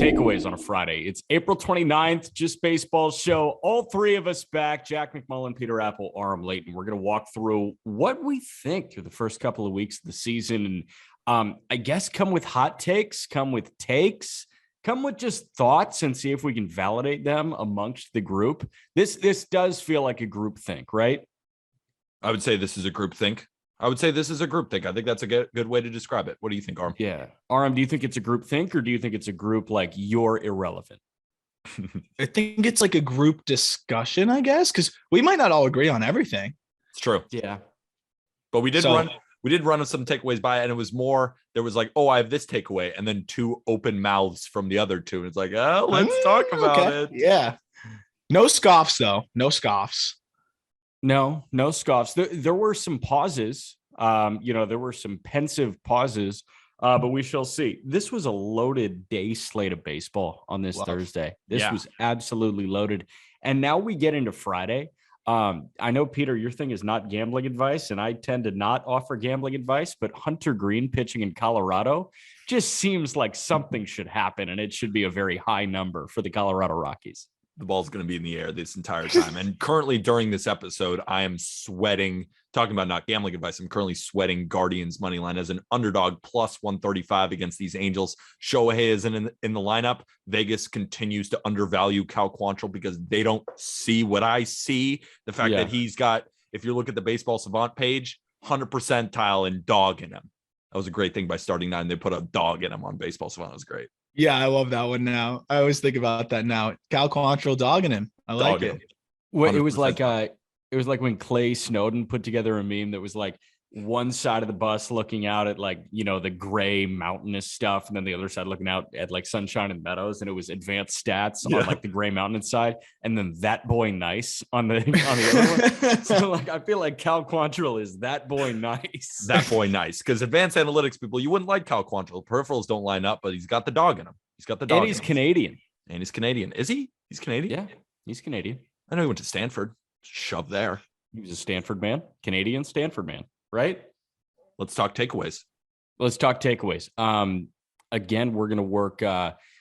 takeaways on a Friday. It's April 29th, Just Baseball Show. All three of us back, Jack McMullen, Peter Apple, Aram Layton. We're going to walk through what we think through the first couple of weeks of the season. And I guess come with hot takes, come with takes, come with just thoughts and see if we can validate them amongst the group. This does feel like a group think, right? I would say this is a group think. I think that's a good way to describe it. What do you think, Aram? Yeah. Aram, do you think it's a group think, or do you think it's a group like you're irrelevant? I think it's like a group discussion, I guess, because we might not all agree on everything. It's true. Yeah. But we did run some takeaways by it, and it was more, there was like, oh, I have this takeaway, and then two open mouths from the other two. And it's like, oh, let's talk about it. Yeah. No scoffs, though. No scoffs. No scoffs. There were some pauses. There were some pensive pauses, but we shall see. This was a loaded day slate of baseball on this Thursday. This was absolutely loaded. And now we get into Friday. I know, Peter, your thing is not gambling advice, and I tend to not offer gambling advice, but Hunter Green pitching in Colorado just seems like something should happen, and it should be a very high number for the Colorado Rockies. The ball's going to be in the air this entire time. And currently during this episode, I am sweating, talking about not gambling advice, I'm currently sweating Guardians money line as an underdog plus 135 against these Angels. Shohei isn't in the lineup. Vegas continues to undervalue Cal Quantrill because they don't see what I see. The fact that he's got, if you look at the Baseball Savant page, 100 percentile and dog in him. That was a great thing by starting 9. They put a dog in him on Baseball Savant. It was great. Yeah, I love that one now. I always think about that now. Cal Quantrill dogging him. I like it. Well, it was like when Clay Snowden put together a meme that was like one side of the bus looking out at like, the gray mountainous stuff, and then the other side looking out at like sunshine and meadows, and it was advanced stats on like the gray mountainous side, and then that boy nice on the other one. So like I feel like Cal Quantrill is that boy nice. That boy nice, because advanced analytics people, you wouldn't like Cal Quantrill. Peripherals don't line up, but he's got the dog in him. And he's Canadian. Is he? He's Canadian? Yeah, he's Canadian. I know he went to Stanford. Shove there. He was a Stanford man. Canadian Stanford man. Right? Let's talk takeaways. Again, we're going to work.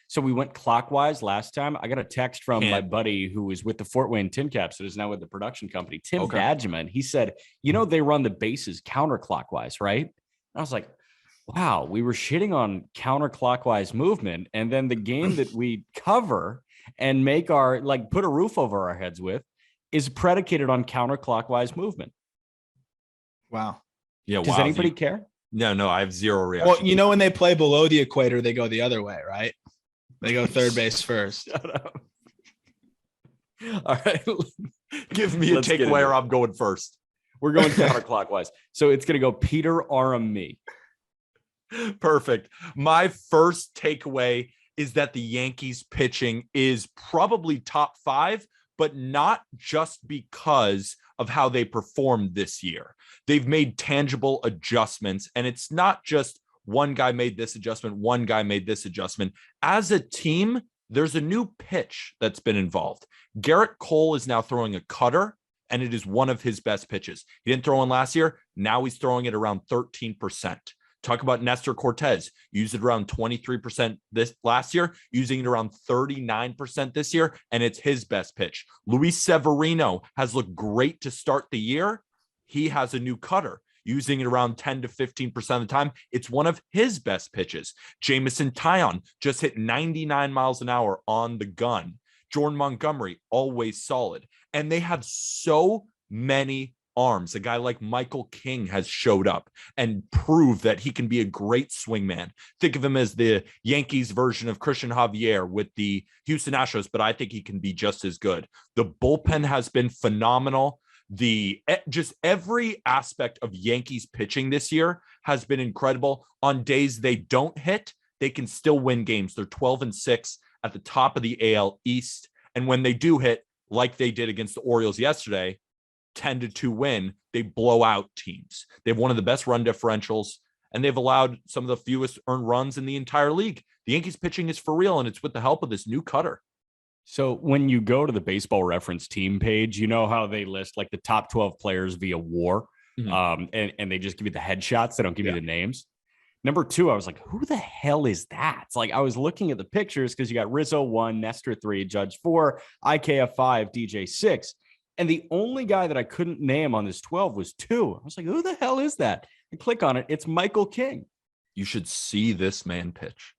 So we went clockwise last time. I got a text from my buddy who was with the Fort Wayne Tin Caps that is now with the production company, Tim Badgman. And he said, they run the bases counterclockwise, right? And I was like, wow, we were shitting on counterclockwise movement. And then the game that we cover and make put a roof over our heads with is predicated on counterclockwise movement. Wow. Yeah. Does anybody care? No, I have zero reaction. Well, when they play below the equator, they go the other way, right? They go third base first. Shut up. All right. Give me a takeaway or I'm going first. We're going counterclockwise. So it's going to go Peter, Aram, me. Perfect. My first takeaway is that the Yankees pitching is probably top 5, but not just because of how they performed this year. They've made tangible adjustments, and it's not just one guy made this adjustment, one guy made this adjustment. As a team, there's a new pitch that's been involved. Garrett Cole is now throwing a cutter, and it is one of his best pitches. He didn't throw one last year. Now he's throwing it around 13%. Talk about Nestor Cortez, used it around 23% this last year, using it around 39% this year, and it's his best pitch. Luis Severino has looked great to start the year. He has a new cutter, using it around 10 to 15% of the time. It's one of his best pitches. Jamison Tyon just hit 99 miles an hour on the gun. Jordan Montgomery, always solid. And they have so many arms. A guy like Michael King has showed up and proved that he can be a great swingman. Think of him as the Yankees version of Christian Javier with the Houston Astros, but I think he can be just as good. The bullpen has been phenomenal. Just every aspect of Yankees pitching this year has been incredible. On days they don't hit, they can still win games. They're 12-6 at the top of the AL East. And when they do hit, like they did against the Orioles yesterday, 10-2 win, they blow out teams. They have one of the best run differentials, and they've allowed some of the fewest earned runs in the entire league. The Yankees pitching is for real, and it's with the help of this new cutter. So when you go to the Baseball Reference team page, you know how they list like the top 12 players via WAR, and they just give you the headshots. They don't give you the names. Number 2, I was like, who the hell is that? It's like I was looking at the pictures because you got Rizzo 1, Nestor 3, Judge 4, IKF 5, DJ 6. And the only guy that I couldn't name on this 12 was 2. I was like, who the hell is that? I click on it. It's Michael King. You should see this man pitch.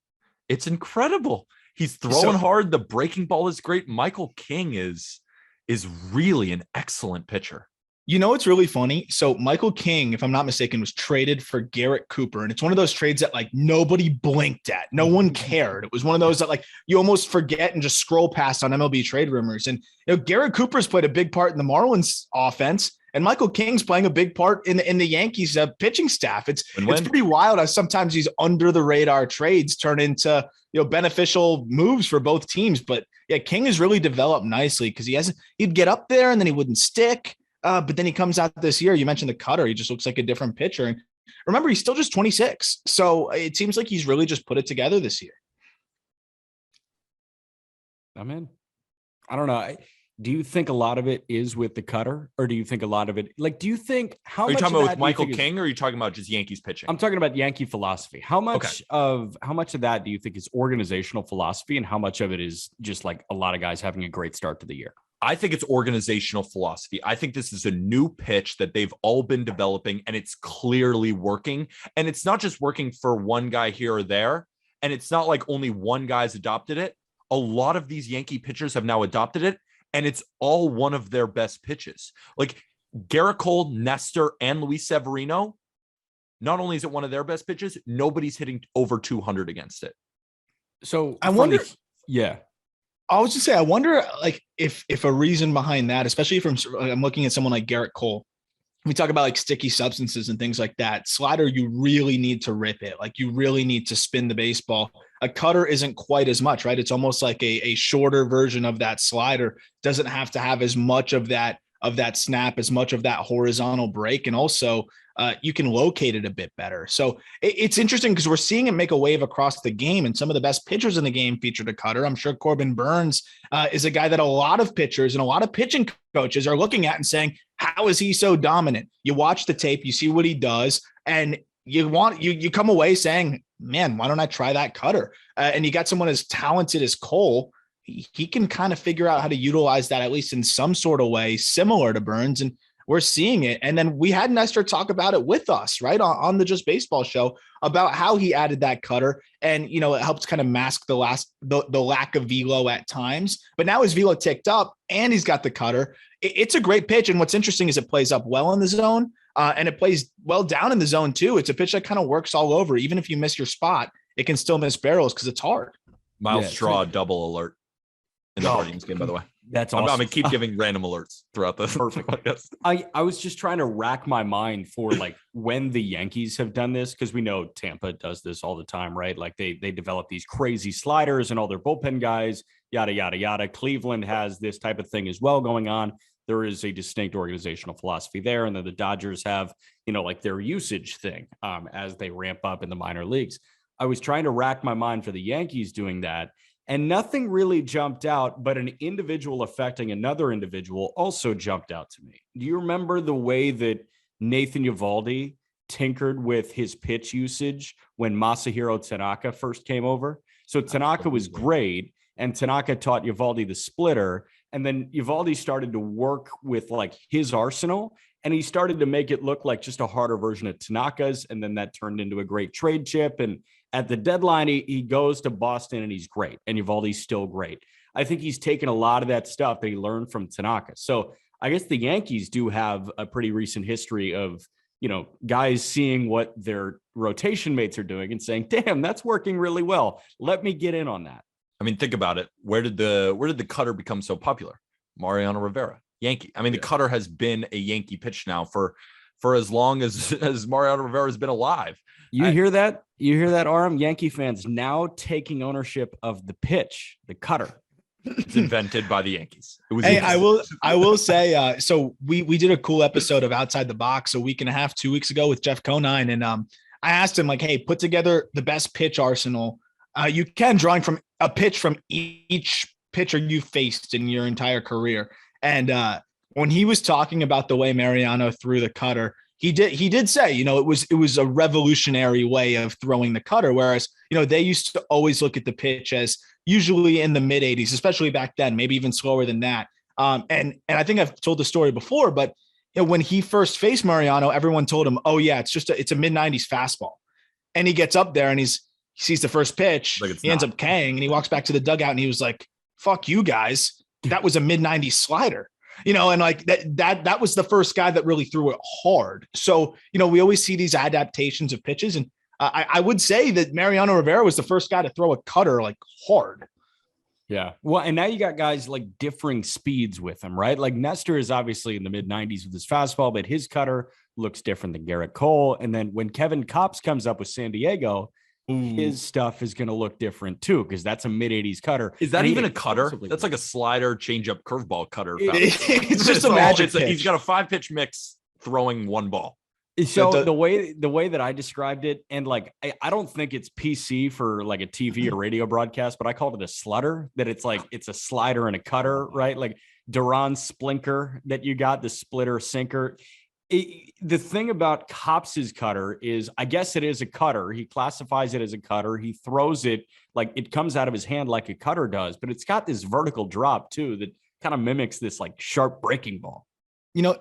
It's incredible. He's throwing hard. The breaking ball is great. Michael King is really an excellent pitcher. You know, it's really funny. So Michael King, if I'm not mistaken, was traded for Garrett Cooper. And it's one of those trades that like nobody blinked at. No one cared. It was one of those that like you almost forget and just scroll past on MLB trade rumors. And, you know, Garrett Cooper's played a big part in the Marlins offense, and Michael King's playing a big part in the Yankees pitching staff. It's pretty wild how sometimes these under the radar trades turn into, you know, beneficial moves for both teams. But yeah, King has really developed nicely because he'd get up there and then he wouldn't stick. But then he comes out this year. You mentioned the cutter. He just looks like a different pitcher. And remember, he's still just 26. So it seems like he's really just put it together this year. I'm in. I don't know. Do you think a lot of it is with the cutter, or do you think a lot of it, like, do you think how much? Are you talking about with Michael King, or are you talking about just Yankees pitching? I'm talking about Yankee philosophy. How much of that do you think is organizational philosophy, and how much of it is just like a lot of guys having a great start to the year? I think it's organizational philosophy. I think this is a new pitch that they've all been developing, and it's clearly working. And it's not just working for one guy here or there. And it's not like only one guy's adopted it. A lot of these Yankee pitchers have now adopted it, and it's all one of their best pitches. Like Garrett Cole, Nestor, and Luis Severino, not only is it one of their best pitches, nobody's hitting over 200 against it. So I wonder, I was just say, I wonder, like, if a reason behind that, especially from, I'm looking at someone like Garrett Cole. We talk about like sticky substances and things like that. Slider, you really need to rip it. Like you really need to spin the baseball. A cutter isn't quite as much, right? It's almost like a shorter version of that slider. Doesn't have to have as much of that snap, as much of that horizontal break. And also you can locate it a bit better. So it's interesting because we're seeing it make a wave across the game, and some of the best pitchers in the game featured a cutter. I'm sure Corbin Burns is a guy that a lot of pitchers and a lot of pitching coaches are looking at and saying, how is he so dominant? You watch the tape, you see what he does, and you come away saying, man, why don't I try that cutter? And you got someone as talented as Cole. He can kind of figure out how to utilize that, at least in some sort of way, similar to Burns. And we're seeing it. And then we had Nestor talk about it with us, right, on the Just Baseball show, about how he added that cutter. And, you know, it helps kind of mask the lack of velo at times. But now his velo ticked up and he's got the cutter. It's a great pitch. And what's interesting is it plays up well in the zone, and it plays well down in the zone too. It's a pitch that kind of works all over. Even if you miss your spot, it can still miss barrels because it's hard. Miles Straw double alert in the Guardians game, by the way. That's awesome. I'm going to keep giving random alerts throughout the perfect podcast. I was just trying to rack my mind for like when the Yankees have done this, because we know Tampa does this all the time, right? Like they develop these crazy sliders and all their bullpen guys, yada, yada, yada. Cleveland has this type of thing as well going on. There is a distinct organizational philosophy there. And then the Dodgers have, you know, like their usage thing as they ramp up in the minor leagues. I was trying to rack my mind for the Yankees doing that, and nothing really jumped out, but an individual affecting another individual also jumped out to me. Do you remember the way that Nathan Eovaldi tinkered with his pitch usage when Masahiro Tanaka first came over? So Tanaka was great, and Tanaka taught Eovaldi the splitter, and then Eovaldi started to work with like his arsenal, and he started to make it look like just a harder version of Tanaka's, and then that turned into a great trade chip. And at the deadline, he goes to Boston and he's great. And Eovaldi's still great. I think he's taken a lot of that stuff that he learned from Tanaka. So I guess the Yankees do have a pretty recent history of, you know, guys seeing what their rotation mates are doing and saying, damn, that's working really well. Let me get in on that. I mean, think about it. Where did the cutter become so popular? Mariano Rivera, Yankee. I mean, the cutter has been a Yankee pitch now for as long as Mariano Rivera has been alive. You hear that? You hear that, Aram? Yankee fans now taking ownership of the pitch, the cutter. It's invented by the Yankees. It was. Hey, I will say. So we did a cool episode of Outside the Box a week and a half, 2 weeks ago with Jeff Conine, and I asked him like, hey, put together the best pitch arsenal you can, drawing from a pitch from each pitcher you faced in your entire career. And when he was talking about the way Mariano threw the cutter, he did say, it was a revolutionary way of throwing the cutter. Whereas, they used to always look at the pitch as usually in the mid 80s, especially back then, maybe even slower than that. And I think I've told the story before, but when he first faced Mariano, everyone told him, oh yeah, it's a mid 90s fastball. And he gets up there and he sees the first pitch. He ends up Kang, and he walks back to the dugout and he was like, fuck you guys. That was a mid 90s slider, and like that was the first guy that really threw it hard. So, we always see these adaptations of pitches. And I would say that Mariano Rivera was the first guy to throw a cutter like hard. Yeah. Well, and now you got guys like differing speeds with him, right? Like Nestor is obviously in the mid 90s with his fastball, but his cutter looks different than Garrett Cole. And then when Kevin Kopps comes up with San Diego, his stuff is going to look different too, because that's a mid 80s cutter. Is that even a cutter? That's like a slider, changeup, curveball cutter. It's just a magic pitch. He's got a 5-pitch mix throwing one ball. So the way that I described it, and like I don't think it's PC for like a TV or radio broadcast, but I called it a slutter. That it's like it's a slider and a cutter, right? Like Duran Splinker that you got, the splitter sinker. The thing about Kopps's cutter is, I guess it is a cutter. He classifies it as a cutter. He throws it like it comes out of his hand like a cutter does, but it's got this vertical drop too that kind of mimics this like sharp breaking ball.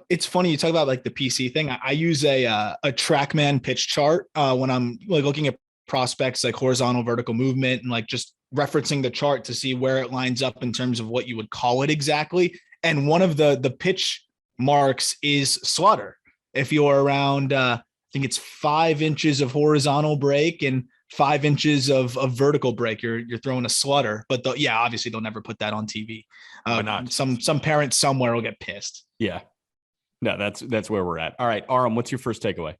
It's funny you talk about like the PC thing. I use a TrackMan pitch chart when I'm like looking at prospects, like horizontal, vertical movement, and like just referencing the chart to see where it lines up in terms of what you would call it exactly. And one of the pitch marks is slaughter. If you're around, I think it's 5 inches of horizontal break and 5 inches of vertical break, you're throwing a slaughter. But obviously they'll never put that on TV. Why not? Some parents somewhere will get pissed. Yeah. No, that's where we're at. All right, Aram, what's your first takeaway?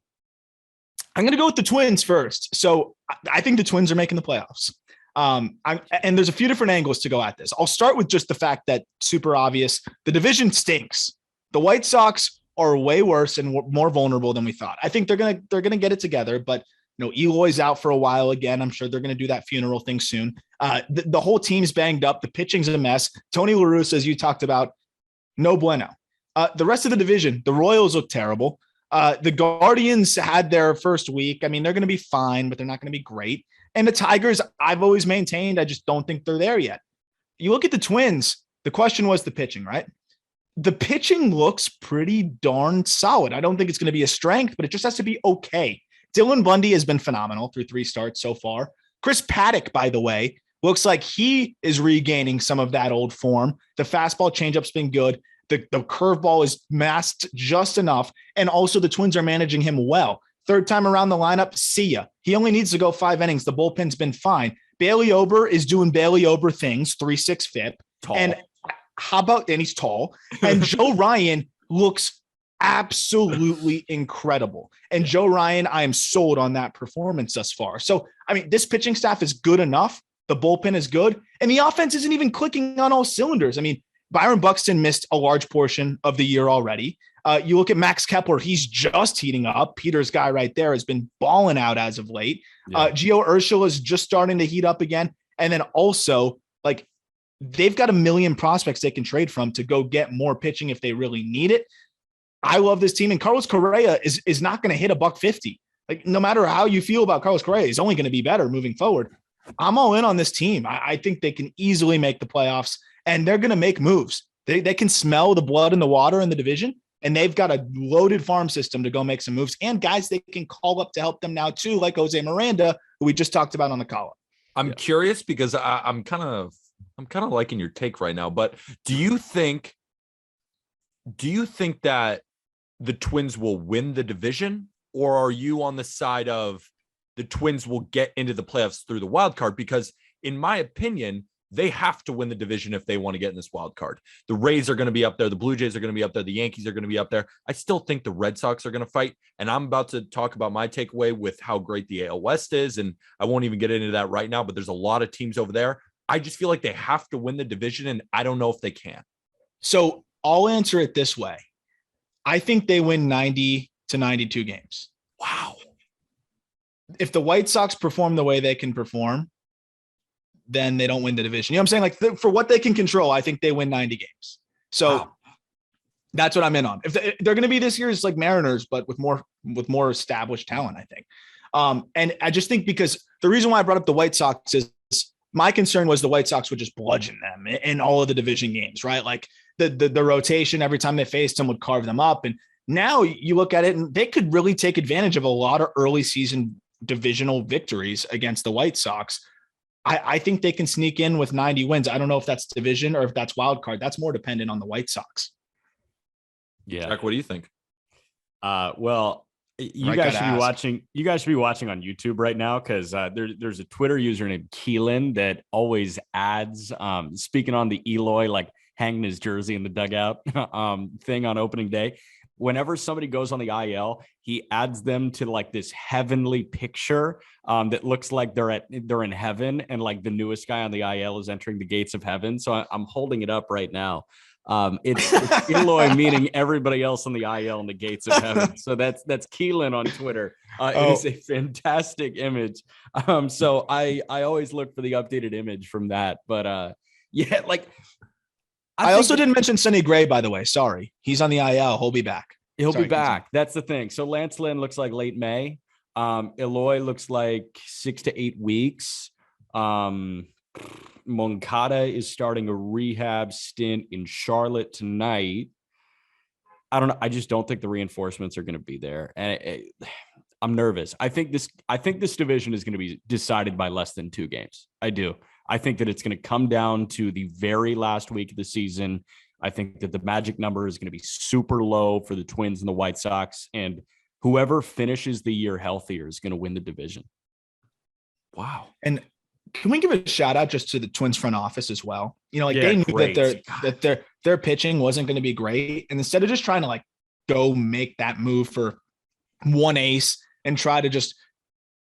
I'm going to go with the Twins first. So I think the Twins are making the playoffs. And there's a few different angles to go at this. I'll start with just the fact that super obvious. The division stinks. The White Sox are way worse and more vulnerable than we thought. I think they're gonna get it together, but Eloy's out for a while again. I'm sure they're gonna do that funeral thing soon. The whole team's banged up. The pitching's a mess. Tony La Russa, as you talked about, no bueno. The rest of the division, the Royals look terrible. The Guardians had their first week. I mean, they're going to be fine, but they're not going to be great. And the Tigers, I've always maintained, I just don't think they're there yet. You look at the Twins, the question was the pitching, right? The pitching looks pretty darn solid. I don't think it's going to be a strength, but it just has to be okay. Dylan Bundy has been phenomenal through 3 starts so far. Chris Paddock, by the way, looks like he is regaining some of that old form. The fastball changeup's been good. The curveball is masked just enough. And also the Twins are managing him well. Third time around the lineup, see ya. He only needs to go 5 innings. The bullpen's been fine. Bailey Ober is doing Bailey Ober things, 3.6 FIP. Tall. And he's tall. And Joe Ryan looks absolutely incredible. And Joe Ryan, I am sold on that performance thus far. So, I mean, this pitching staff is good enough. The bullpen is good. And the offense isn't even clicking on all cylinders. I mean, Byron Buxton missed a large portion of the year already. You look at Max Kepler, he's just heating up. Peter's guy right there has been balling out as of late. Yeah. Gio Urshela is just starting to heat up again. And then also, like, they've got a million prospects they can trade from to go get more pitching if they really need it. I love this team. And Carlos Correa is not going to hit $150. Like, no matter how you feel about Carlos Correa, he's only going to be better moving forward. I'm all in on this team. I think they can easily make the playoffs. And they're going to make moves. They can smell the blood in the water in the division, and they've got a loaded farm system to go make some moves. And guys they can call up to help them now too, like Jose Miranda, who we just talked about on the call. I'm curious because I'm kind of liking your take right now. But do you think that the Twins will win the division, or are you on the side of the Twins will get into the playoffs through the wild card? Because in my opinion, they have to win the division if they want to get in this wild card. The Rays are going to be up there. The Blue Jays are going to be up there. The Yankees are going to be up there. I still think the Red Sox are going to fight. And I'm about to talk about my takeaway with how great the AL West is. And I won't even get into that right now, but there's a lot of teams over there. I just feel like they have to win the division, and I don't know if they can. So I'll answer it this way. I think they win 90 to 92 games. Wow. If the White Sox perform the way they can perform, then they don't win the division. You know what I'm saying? Like, for what they can control, I think they win 90 games. So That's what I'm in on. If they're going to be this year's like Mariners, but with more established talent, I think. And I just think because the reason why I brought up the White Sox is my concern was the White Sox would just bludgeon them in all of the division games, right? Like the rotation every time they faced them would carve them up. And now you look at it and they could really take advantage of a lot of early season divisional victories against the White Sox. I think they can sneak in with 90 wins. I don't know if that's division or if that's wild card. That's more dependent on the White Sox. Yeah. Jack, what do you think? Well, you guys should be watching. You guys should be watching on YouTube right now because there's a Twitter user named Keelan that always adds. Speaking on the Eloy, like hanging his jersey in the dugout thing on opening day. Whenever somebody goes on the IL, he adds them to like this heavenly picture that looks like they're in heaven, and like the newest guy on the IL is entering the gates of heaven. So I'm holding it up right now. It's Eloy meeting everybody else on the IL in the gates of heaven. So that's Keelan on Twitter. It is a fantastic image. So I always look for the updated image from that. But yeah, like I also didn't mention Sonny Gray, by the way. Sorry. He's on the IL. He'll be back. He'll be back. That's the thing. So Lance Lynn looks like late May. Eloy looks like 6 to 8 weeks. Moncada is starting a rehab stint in Charlotte tonight. I don't know. I just don't think the reinforcements are going to be there. And I'm nervous. I think this division is going to be decided by less than 2 games. I do. I think that it's going to come down to the very last week of the season. I think that the magic number is going to be super low for the Twins and the White Sox, and whoever finishes the year healthier is going to win the division. Wow. And can we give a shout out just to the Twins front office as well? You know, like Yeah, they knew great. that their pitching wasn't going to be great. And instead of just trying to like go make that move for one ace and try to just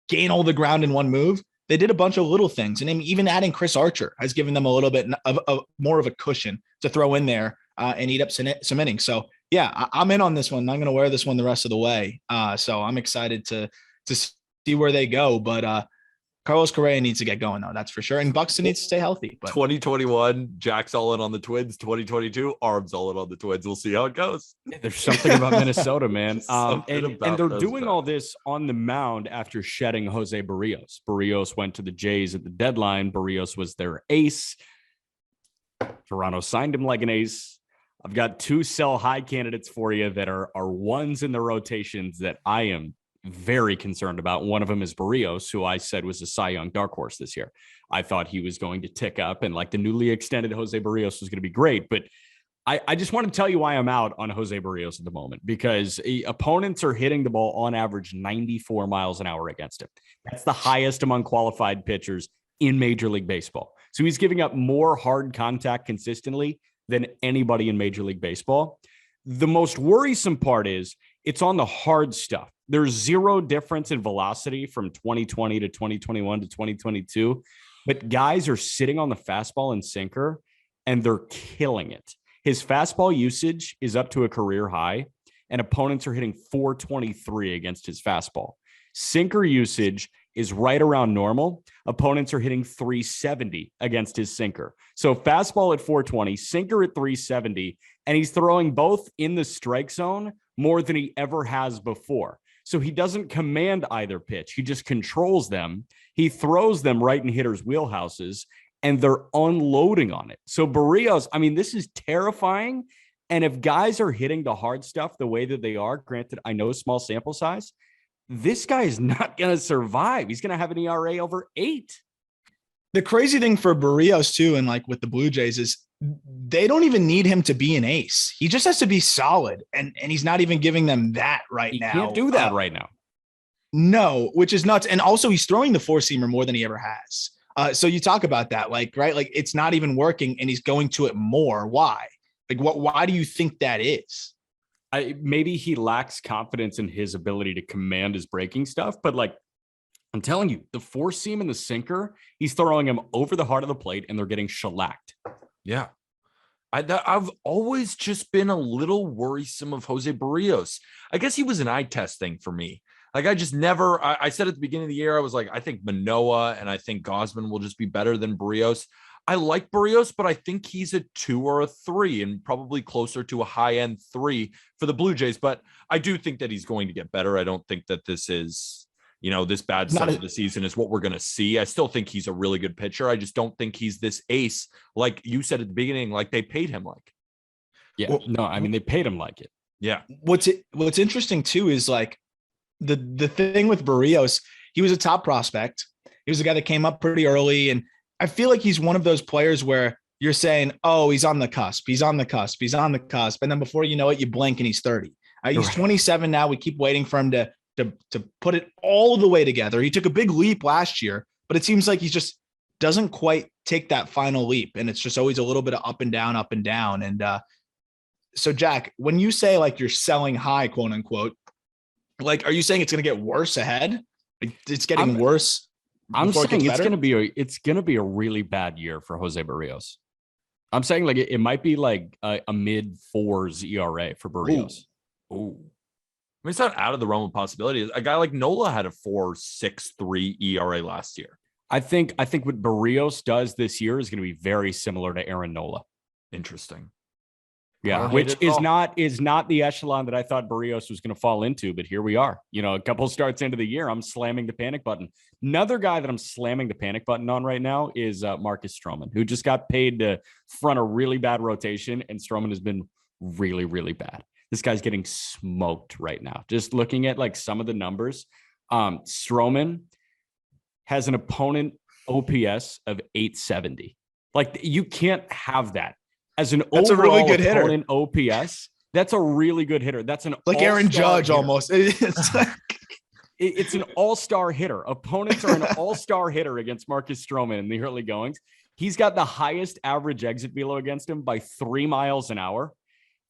gain all the ground in one move, they did a bunch of little things. And even adding Chris Archer has given them a little bit of more of a cushion to throw in there and eat up some innings. So yeah, I'm in on this one. I'm going to wear this one the rest of the way. So I'm excited to see where they go. But Carlos Correa needs to get going, though. That's for sure. And Buxton needs to stay healthy. But 2021, Jack's all in on the Twins. 2022, Aram's all in on the Twins. We'll see how it goes. There's something about Minnesota, man. Something And about they're those doing guys. all this on the mound after shedding Jose Barrios. Barrios went to the Jays at the deadline. Barrios was their ace. Toronto signed him like an ace. I've got 2 sell high candidates for you that are ones in the rotations that I am very concerned about. One of them is Barrios, who I said was a Cy Young dark horse this year. I thought he was going to tick up, and like the newly extended Jose Barrios was going to be great. But I just want to tell you why I'm out on Jose Barrios at the moment, because opponents are hitting the ball on average 94 miles an hour against him. That's the highest among qualified pitchers in Major League Baseball. So he's giving up more hard contact consistently than anybody in Major League Baseball. The most worrisome part is it's on the hard stuff. There's 0 difference in velocity from 2020 to 2021 to 2022, but guys are sitting on the fastball and sinker, and they're killing it. His fastball usage is up to a career high, and opponents are hitting 423 against his fastball. Sinker usage is right around normal. Opponents are hitting 370 against his sinker. So fastball at 420, sinker at 370, and he's throwing both in the strike zone more than he ever has before. So he doesn't command either pitch. He just controls them. He throws them right in hitters' wheelhouses, and they're unloading on it. So Barrios, I mean, this is terrifying. And if guys are hitting the hard stuff the way that they are, granted, I know small sample size, this guy is not going to survive. He's going to have an ERA over 8. the crazy thing for Barrios too, and like with the Blue Jays, is they don't even need him to be an ace. He just has to be solid. And he's not even giving them that right now. He can't do that right now. No, which is nuts. And also he's throwing the 4-seamer more than he ever has. So you talk about that, like, right? Like it's not even working and he's going to it more. Why? Like why do you think that is? Maybe he lacks confidence in his ability to command his breaking stuff, but like, I'm telling you, the 4-seam and the sinker, he's throwing them over the heart of the plate and they're getting shellacked. Yeah. I've always just been a little worrisome of Jose Barrios. I guess he was an eye test thing for me. Like I just never, I said at the beginning of the year, I was like, I think Manoa and I think Gosman will just be better than Barrios. I like Barrios, but I think he's a 2 or a 3 and probably closer to a high-end 3 for the Blue Jays. But I do think that he's going to get better. I don't think that this is, this bad start of the season is what we're going to see. I still think he's a really good pitcher. I just don't think he's this ace, like you said at the beginning, like they paid him like. Yeah, well, no, I mean, they paid him like it. Yeah. What's interesting too is like the thing with Barrios, he was a top prospect. He was a guy that came up pretty early. And I feel like he's one of those players where you're saying, oh, he's on the cusp. He's on the cusp. He's on the cusp. And then before you know it, you blink and he's 30. He's 27 now. We keep waiting for him to put it all the way together. He took a big leap last year, but it seems like he just doesn't quite take that final leap. And it's just always a little bit of up and down, up and down. And so, Jack, when you say like you're selling high, quote unquote, like, are you saying it's going to get worse ahead? It's getting worse. I'm saying it's going to be a really bad year for Jose Barrios. I'm saying like it might be like a mid-4s ERA for Barrios. Ooh. I mean, it's not out of the realm of possibilities. A guy like Nola had a 4.63 ERA last year. I think what Barrios does this year is going to be very similar to Aaron Nola. Interesting. Yeah, which is not the echelon that I thought Barrios was going to fall into, but here we are. A couple starts into the year, I'm slamming the panic button. Another guy that I'm slamming the panic button on right now is Marcus Strowman, who just got paid to front a really bad rotation, and Strowman has been really, really bad. This guy's getting smoked right now. Just looking at like some of the numbers, Strowman has an opponent OPS of 870. Like you can't have that. As that's overall a really good hitter. OPS, that's a really good hitter. That's an like Aaron Judge hitter. Almost. It's an all-star hitter. Opponents are an all-star hitter against Marcus Strowman in the early goings. He's got the highest average exit velo against him by 3 miles an hour,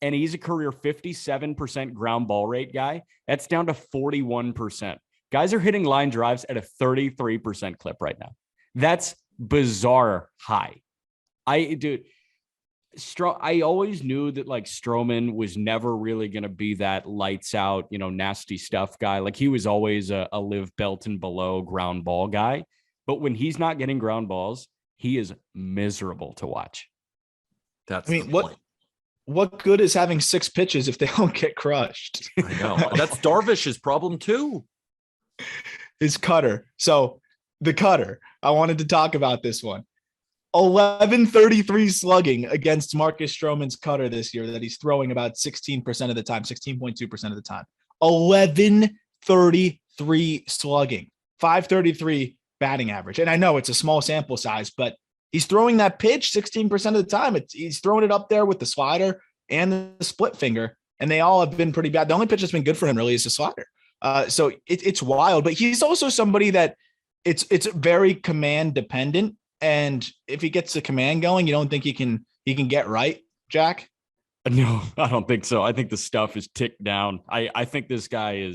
and he's a career 57% ground ball rate guy. That's down to 41%. Guys are hitting line drives at a 33% clip right now. That's bizarre high. I always knew that like Strowman was never really going to be that lights out, nasty stuff guy. Like he was always a live belt and below ground ball guy. But when he's not getting ground balls, he is miserable to watch. What good is having 6 pitches if they don't get crushed? I know. That's Darvish's problem too. His cutter. So the cutter, I wanted to talk about this one. 1133 slugging against Marcus Stroman's cutter this year that he's throwing about 16% of the time, 16.2% of the time. 1133 slugging, 533 batting average. And I know it's a small sample size, but he's throwing that pitch 16% of the time. He's throwing it up there with the slider and the split finger, and they all have been pretty bad. The only pitch that's been good for him really is the slider. So it's wild, but he's also somebody that it's very command dependent. And if he gets the command going, you don't think he can get right, Jack? No, I don't think so. I think the stuff is ticked down. I think this guy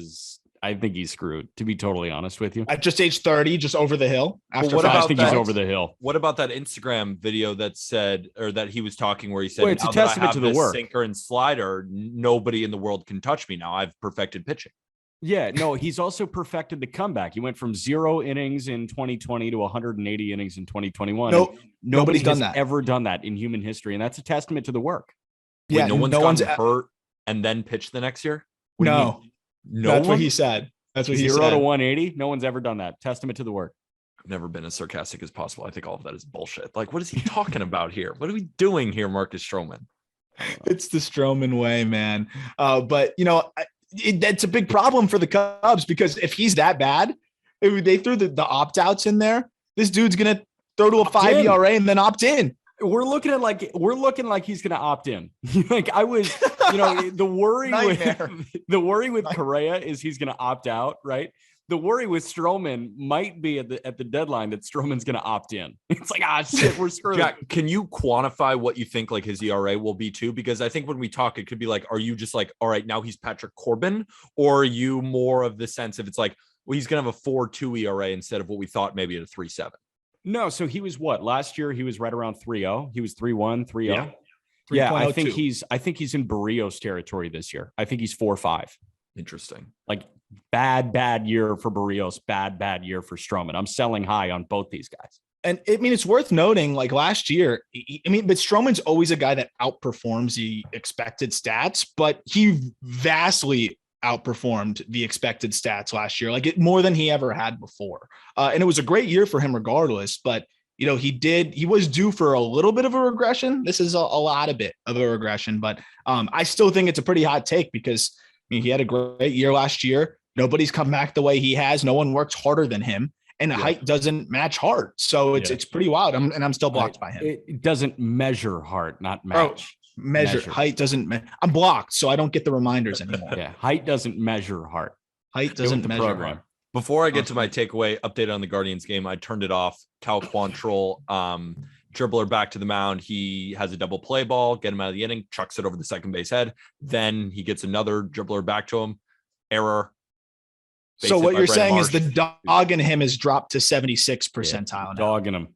I think he's screwed, to be totally honest with you. At just age 30, just over the hill. I think he's over the hill. What about that Instagram video that said, or that he was talking where he said, it's a testament to the work. Sinker and slider, nobody in the world can touch me now. I've perfected pitching. Yeah, no, he's also perfected the comeback. He went from 0 innings in 2020 to 180 innings in 2021. Nobody's done that. Ever done that in human history, and that's a testament to the work. Yeah, no one's hurt and then pitched the next year. No, that's what he said. That's what he said. 0 to 180. No one's ever done that. Testament to the work. I've never been as sarcastic as possible. I think all of that is bullshit. Like, what is he talking about here? What are we doing here, Marcus Strowman? It's the Strowman way, man. But that's a big problem for the Cubs, because if he's that bad, if they threw the opt-outs in there, this dude's gonna throw to a 5 ERA and then opt in. We're looking like he's gonna opt in. Like I was, the worry with Correa is he's gonna opt out, right? The worry with Strowman might be at the deadline that Strowman's going to opt in. It's like, shit, we're screwed. Jack, can you quantify what you think like his ERA will be too? Because I think when we talk, it could be like, are you just like, all right, now he's Patrick Corbin, or are you more of the sense of it's like, well, he's going to have a 4.2 ERA instead of what we thought maybe at a 3.7? No, so he was what? Last year he was right around 3.0. He was 3.1, 3.0. Yeah. Yeah, I think he's in Barrios territory this year. I think he's 4.5. Interesting. Like bad year for Barrios, bad year for Strowman. I'm selling high on both these guys. And I mean, it's worth noting, like last year, but Strowman's always a guy that outperforms the expected stats, but he vastly outperformed the expected stats last year, more than he ever had before. And it was a great year for him regardless, but he was due for a little bit of a regression. This is a lot of bit of a regression, but I still think it's a pretty hot take because he had a great year last year. Nobody's come back the way he has. No one works harder than him. And height doesn't match heart. So it's pretty wild. I'm still blocked by him. It doesn't measure heart, not match. Measure. Height doesn't. I'm blocked, so I don't get the reminders anymore. Height doesn't measure heart. Height doesn't measure program. Heart. Before I get to my takeaway update on the Guardians game, I turned it off. Cal Quantrill, dribbler back to the mound. He has a double play ball, get him out of the inning, chucks it over the second base head. Then he gets another dribbler back to him. Error. So what you're saying is the dog in him has dropped to 76 percentile. Dogging him.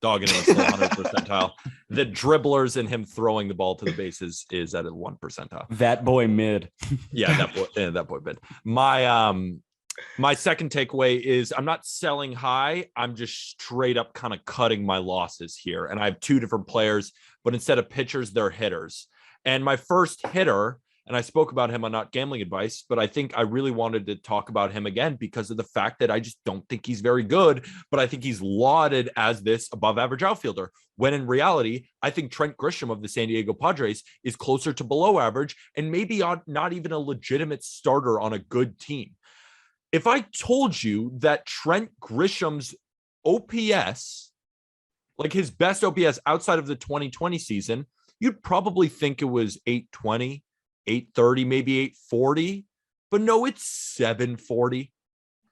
Dogging him is 100 percentile. The dribblers and him throwing the ball to the bases is at a 1 percentile. That boy mid. That boy mid. My second takeaway is I'm not selling high. I'm just straight up kind of cutting my losses here. And I have two different players, but instead of pitchers, they're hitters. And my first hitter, and I spoke about him on Not Gambling Advice, but I think I really wanted to talk about him again because of the fact that I just don't think he's very good, but I think he's lauded as this above average outfielder, when in reality, I think Trent Grisham of the San Diego Padres is closer to below average and maybe not even a legitimate starter on a good team. If I told you that Trent Grisham's OPS, like his best OPS outside of the 2020 season, you'd probably think it was 820. 830, maybe 840, but no, it's 740.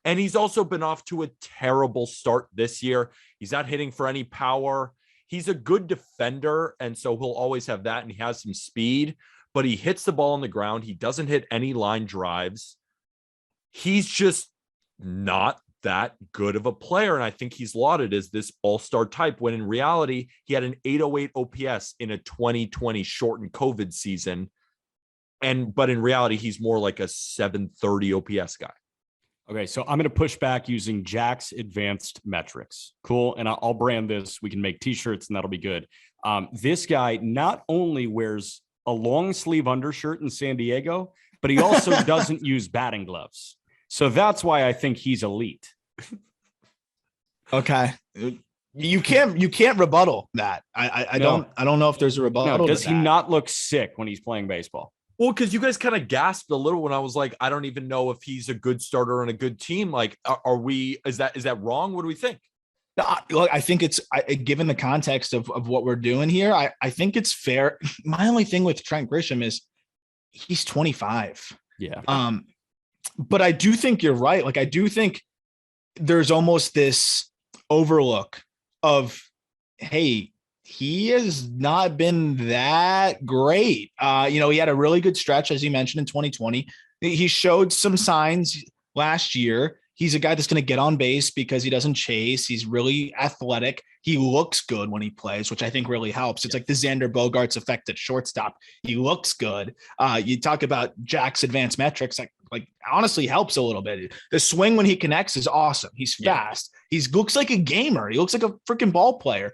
And he's also been off to a terrible start this year. He's not hitting for any power. He's a good defender, and so he'll always have that, and he has some speed, but he hits the ball on the ground. He doesn't hit any line drives. He's just not that good of a player, and I think he's lauded as this all-star type, when in reality, he had an 808 OPS in a 2020 shortened COVID season. But in reality, he's more like a 730 OPS guy. Okay, so I'm going to push back using Jack's advanced metrics. Cool. And I'll brand this. We can make t-shirts and that'll be good. This guy not only wears a long sleeve undershirt in San Diego, but he also doesn't use batting gloves. So that's why I think he's elite. Okay. You can't rebuttal that. I don't know if there's a rebuttal. No, does he not look sick when he's playing baseball? Well, because you guys kind of gasped a little when I was like, I don't even know if he's a good starter on a good team. Like, is that wrong? What do we think? Look, I think given the context of what we're doing here, I think it's fair. My only thing with Trent Grisham is he's 25. Yeah. But I do think you're right. Like, I do think there's almost this overlook of, hey, he has not been that great. He had a really good stretch, as you mentioned, in 2020. He showed some signs last year. He's a guy that's going to get on base because he doesn't chase. He's really athletic. He looks good when he plays, which I think really helps. It's like the Xander Bogaerts effect at shortstop. He looks good. You talk about Jack's advanced metrics, like honestly helps a little bit. The swing when he connects is awesome. He's fast. He looks like a gamer. He looks like a freaking ball player.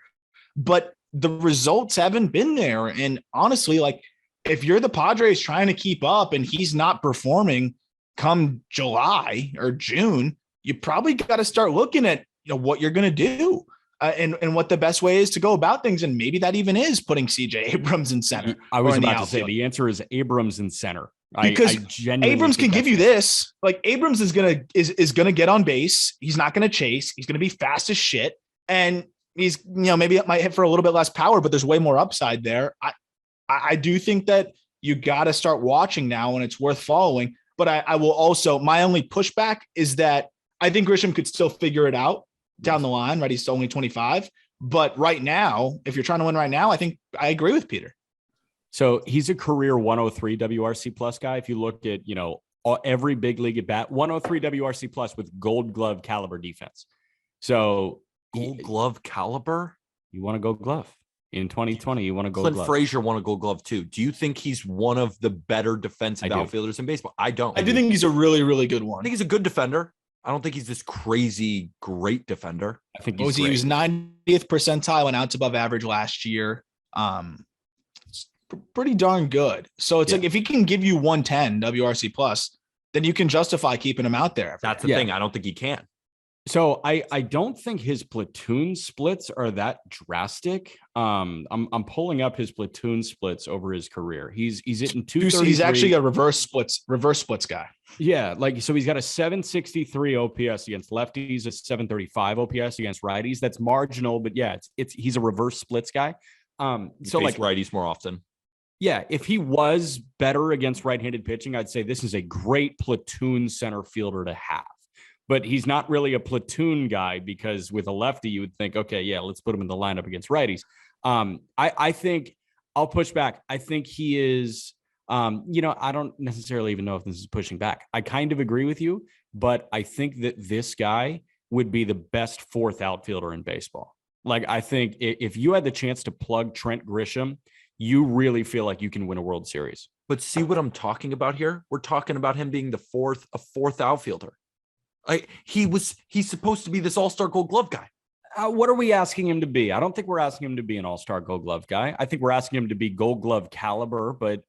But the results haven't been there. And honestly, like if you're the Padres trying to keep up and he's not performing come July or June, you probably got to start looking at what you're going to do and what the best way is to go about things. And maybe that even is putting CJ Abrams in center. I was about to say the answer is Abrams in center. Because Abrams can give you this. Like Abrams is gonna get on base. He's not gonna chase. He's gonna be fast as shit. And he's, maybe it might hit for a little bit less power, but there's way more upside there. I do think that you got to start watching now and it's worth following. But I will also, my only pushback is that I think Grisham could still figure it out down the line, right? He's only 25. But right now, if you're trying to win right now, I think I agree with Peter. So he's a career 103 WRC plus guy. If you look at, every big league at bat, 103 WRC plus with Gold Glove caliber defense. So Gold Glove caliber? You want to go glove in 2020. You want to go Clint glove. Frazier won a Gold Glove too. Do you think he's one of the better defensive outfielders in baseball? I don't. I do think he's a really, really good one. I think he's a good defender. I don't think he's this crazy great defender. I think He was 90th percentile, went out above average last year. It's pretty darn good. So it's like if he can give you 110 WRC plus, then you can justify keeping him out there. That's the thing. I don't think he can. So I don't think his platoon splits are that drastic. I'm pulling up his platoon splits over his career. He's hitting 233. He's actually a reverse splits guy. Yeah, like so he's got a 763 OPS against lefties, a 735 OPS against righties. That's marginal, but yeah, he's a reverse splits guy. So like righties more often. Yeah, if he was better against right-handed pitching, I'd say this is a great platoon center fielder to have. But he's not really a platoon guy because with a lefty, you would think, okay, yeah, let's put him in the lineup against righties. I think I'll push back. I think he is, I don't necessarily even know if this is pushing back. I kind of agree with you, but I think that this guy would be the best fourth outfielder in baseball. Like, I think if you had the chance to plug Trent Grisham, you really feel like you can win a World Series. But see what I'm talking about here? We're talking about him being a fourth outfielder. He's supposed to be this all-star Gold Glove guy. What are we asking him to be? I don't think we're asking him to be an all-star Gold Glove guy. I think we're asking him to be Gold Glove caliber, but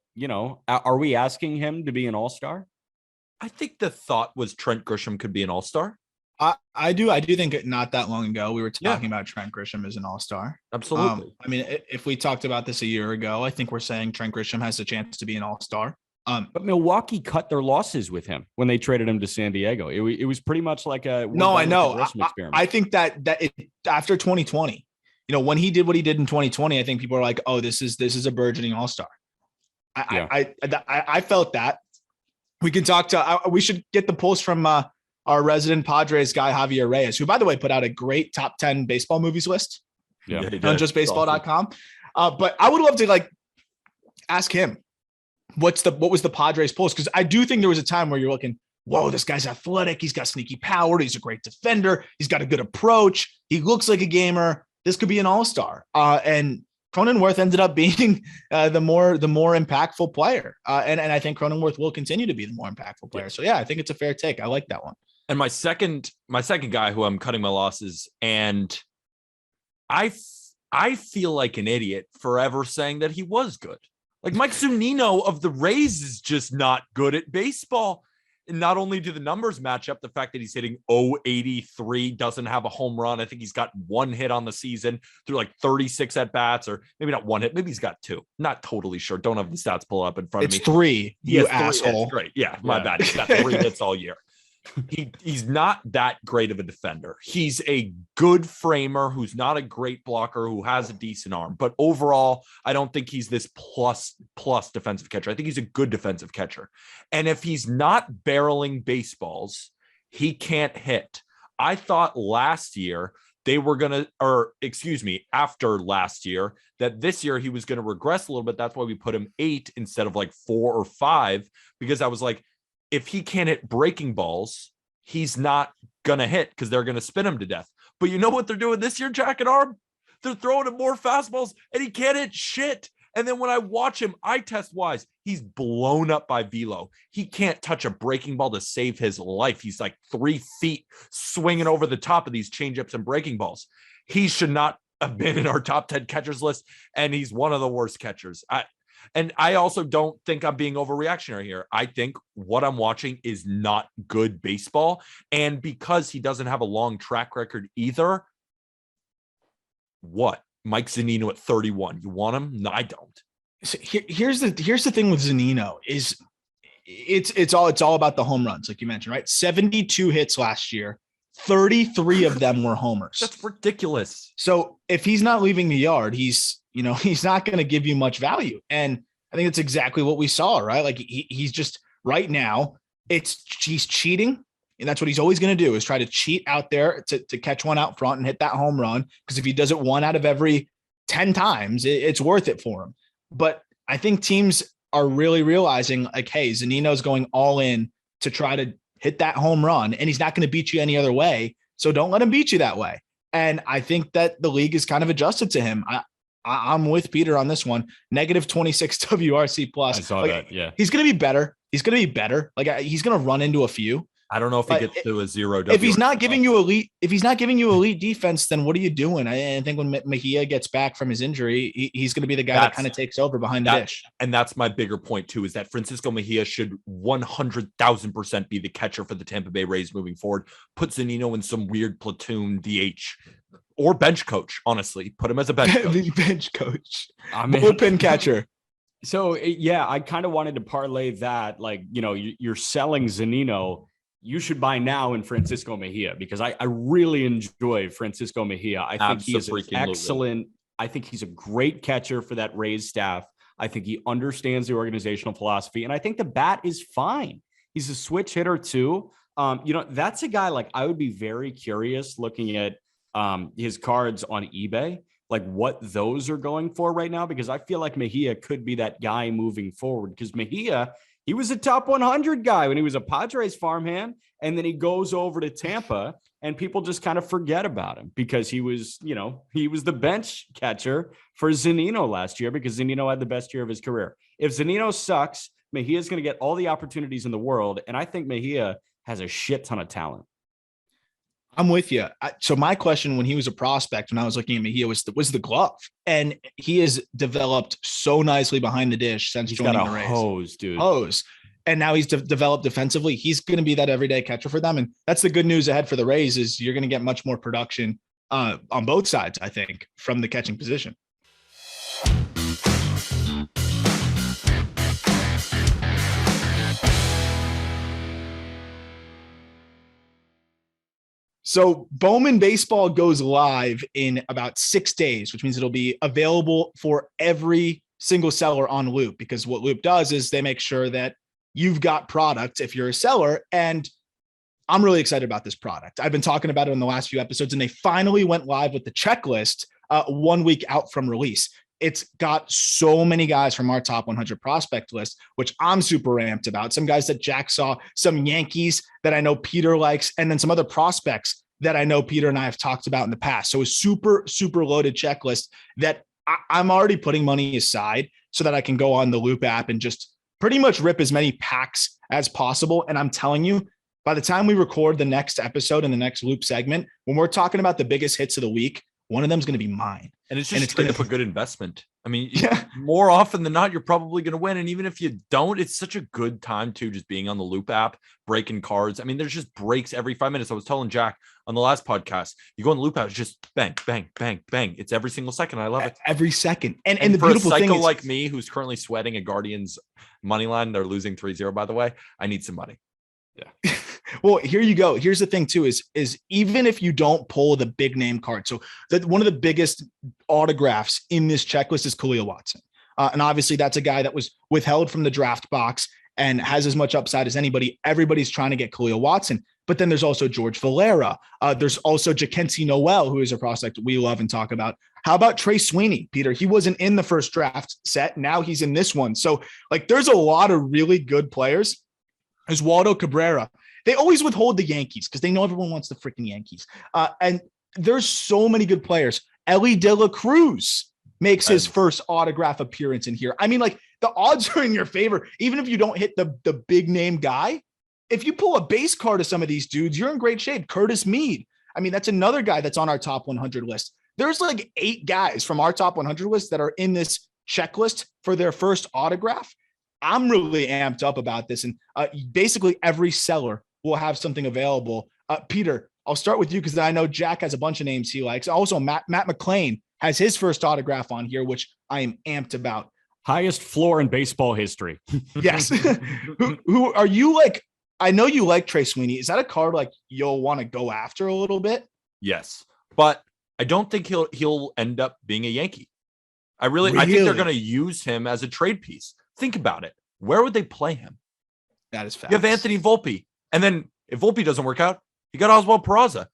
are we asking him to be an all-star? I think the thought was Trent Grisham could be an all-star. I do think not that long ago we were talking about Trent Grisham as an all-star. Absolutely. I mean, if we talked about this a year ago, I think we're saying Trent Grisham has a chance to be an all-star. But Milwaukee cut their losses with him when they traded him to San Diego. It was pretty much like a I know. I think that after 2020, when he did what he did in 2020, I think people are like, oh, this is a burgeoning all-star. I felt that. We can talk to. We should get the pulse from our resident Padres guy Javier Reyes, who, by the way, put out a great top 10 baseball movies list. Yeah, on justbaseball.com. But I would love to ask him. What was the Padres pulse? Because I do think there was a time where you're looking, whoa, this guy's athletic. He's got sneaky power. He's a great defender. He's got a good approach. He looks like a gamer. This could be an all-star. And Cronenworth ended up being the more impactful player. And I think Cronenworth will continue to be the more impactful player. So yeah, I think it's a fair take. I like that one. And my second guy who I'm cutting my losses, and I feel like an idiot forever saying that he was good. Like Mike Zunino of the Rays is just not good at baseball. And not only do the numbers match up, the fact that he's hitting 083, doesn't have a home run. I think he's got one hit on the season through 36 at bats, or maybe not one hit. Maybe he's got two. Not totally sure. Don't have the stats pulled up in front of me. It's three. You asshole. Great. Yeah, my bad. He's got 3 hits all year. He's not that great of a defender. He's a good framer who's not a great blocker, who has a decent arm. But overall, I don't think he's this plus defensive catcher. I think he's a good defensive catcher. And if he's not barreling baseballs, he can't hit. I thought last year after last year, that this year he was going to regress a little bit. That's why we put him 8 instead of 4 or 5, because I was like, if he can't hit breaking balls, he's not going to hit because they're going to spin him to death. But you know what they're doing this year, Jack and Aram? They're throwing him more fastballs and he can't hit shit. And then when I watch him, eye test wise, he's blown up by velo. He can't touch a breaking ball to save his life. He's 3 feet swinging over the top of these changeups and breaking balls. He should not have been in our top 10 catchers list. And he's one of the worst catchers. And I also don't think I'm being overreactionary here. I think what I'm watching is not good baseball. And because he doesn't have a long track record either, what? Mike Zunino at 31. You want him? No, I don't. So here's the thing with Zunino is it's all about the home runs, like you mentioned, right? 72 hits last year. 33 of them were homers. That's ridiculous. So if he's not leaving the yard, he's not going to give you much value. And I think that's exactly what we saw, right? He's just right now he's cheating. And that's what he's always going to do, is try to cheat out there to catch one out front and hit that home run. Because if he does it 1 out of every 10 times, it's worth it for him. But I think teams are really realizing hey, Zunino's going all in to try to hit that home run, and he's not going to beat you any other way. So don't let him beat you that way. And I think that the league is kind of adjusted to him. I'm with Peter on this one. -26 WRC plus. I saw that. Yeah. He's going to be better. He's going to be better. He's going to run into a few, I don't know if he gets to a 0. If he's not giving you elite defense, then what are you doing? I think when Mejia gets back from his injury, he's going to be the guy that kind of takes over behind the dish. And that's my bigger point too, is that Francisco Mejia should 100,000% be the catcher for the Tampa Bay Rays moving forward. Put Zunino in some weird platoon DH or bench coach. Honestly, put him as a bench coach. Bench coach. Bullpen catcher. So yeah, I kind of wanted to parlay that, like, you're selling Zunino. You should buy now in Francisco Mejia, because I really enjoy Francisco Mejia. I think he is excellent. I think he's a great catcher for that Rays staff. I think he understands the organizational philosophy, and I think the bat is fine. He's a switch hitter too. That's a guy, like, I would be very curious looking at his cards on eBay, like what those are going for right now, because I feel like Mejia could be that guy moving forward, because Mejia, he was a top 100 guy when he was a Padres farmhand, and then he goes over to Tampa, and people just kind of forget about him because he was the bench catcher for Zunino last year, because Zunino had the best year of his career. If Zunino sucks, Mejia is going to get all the opportunities in the world, and I think Mejia has a shit ton of talent. I'm with you. So my question when he was a prospect, when I was looking at Mejia, was the glove, and he has developed so nicely behind the dish since joining the Rays. Hose. And now he's developed defensively. He's going to be that everyday catcher for them. And that's the good news ahead for the Rays, is you're going to get much more production on both sides, I think, from the catching position. So Bowman Baseball goes live in about 6 days, which means it'll be available for every single seller on Loop, because what Loop does is they make sure that you've got product if you're a seller. And I'm really excited about this product. I've been talking about it in the last few episodes, and they finally went live with the checklist 1 week out from release. It's got so many guys from our top 100 prospect list, which I'm super amped about. Some guys that Jack saw, some Yankees that I know Peter likes, and then some other prospects that I know Peter and I have talked about in the past. So a super, super loaded checklist that I'm already putting money aside so that I can go on the Loop app and just pretty much rip as many packs as possible. And I'm telling you, by the time we record the next episode in the next Loop segment, when we're talking about the biggest hits of the week, one of them is going to be mine. And it's just straight up a good investment. I mean, more often than not, you're probably going to win. And even if you don't, it's such a good time too, just being on the Loop app, breaking cards. I mean, there's just breaks every 5 minutes. I was telling Jack on the last podcast, you go on the Loop app, it's just bang, bang, bang, bang. It's every single second. I love it. Every second. And the for beautiful a psycho thing is, like me, who's currently sweating a Guardians money line, they're losing 3-0, by the way. I need some money. Yeah. Well, here you go. Here's the thing too, is even if you don't pull the big name card. So one of the biggest autographs in this checklist is Khalil Watson. And obviously that's a guy that was withheld from the draft box and has as much upside as anybody. Everybody's trying to get Khalil Watson, but then there's also George Valera. There's also Jackenzie Noel, who is a prospect we love and talk about. How about Trey Sweeney, Peter? He wasn't in the first draft set. Now he's in this one. So like, there's a lot of really good players. Oswaldo Cabrera. They always withhold the Yankees because they know everyone wants the freaking Yankees. And there's so many good players. Ellie De La Cruz makes his first autograph appearance in here. I mean, like, the odds are in your favor. Even if you don't hit the big name guy, if you pull a base card of some of these dudes, you're in great shape. Curtis Mead. I mean, that's another guy that's on our top 100 list. There's like 8 guys from our top 100 list that are in this checklist for their first autograph. I'm really amped up about this. And basically every seller will have something available. Peter, I'll start with you because I know Jack has a bunch of names he likes. Also, Matt McClain has his first autograph on here, which I am amped about. Highest floor in baseball history. Yes. who are you like? I know you like Trey Sweeney. Is that a card like you'll want to go after a little bit? Yes, but I don't think he'll end up being a Yankee. I think they're going to use him as a trade piece. Think about it. Where would they play him? That is fast. You have Anthony Volpe. And then if Volpe doesn't work out, you got Oswald Peraza.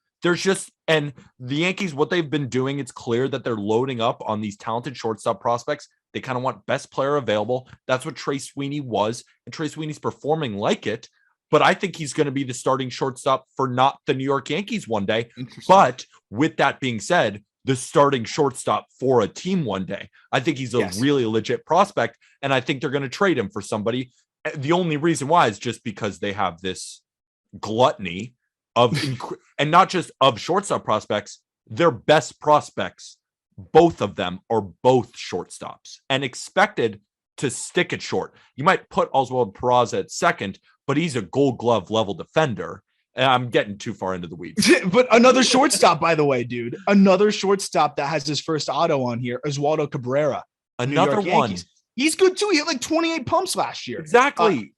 And the Yankees, what they've been doing, it's clear that they're loading up on these talented shortstop prospects. They kind of want best player available. That's what Trey Sweeney was. And Trey Sweeney's performing like it. But I think he's going to be the starting shortstop for not the New York Yankees one day. But with that being said, the starting shortstop for a team one day. I think he's a really legit prospect. And I think they're going to trade him for somebody. The only reason why is just because they have this gluttony of, and not just of shortstop prospects, their best prospects, both of them are both shortstops and expected to stick at short. You might put Oswald Peraza at second, but he's a Gold Glove level defender. And I'm getting too far into the weeds. But another shortstop, by the way, dude, another shortstop that has his first auto on here, Oswaldo Cabrera. Another one. He's good too. He had like 28 pumps last year. Exactly.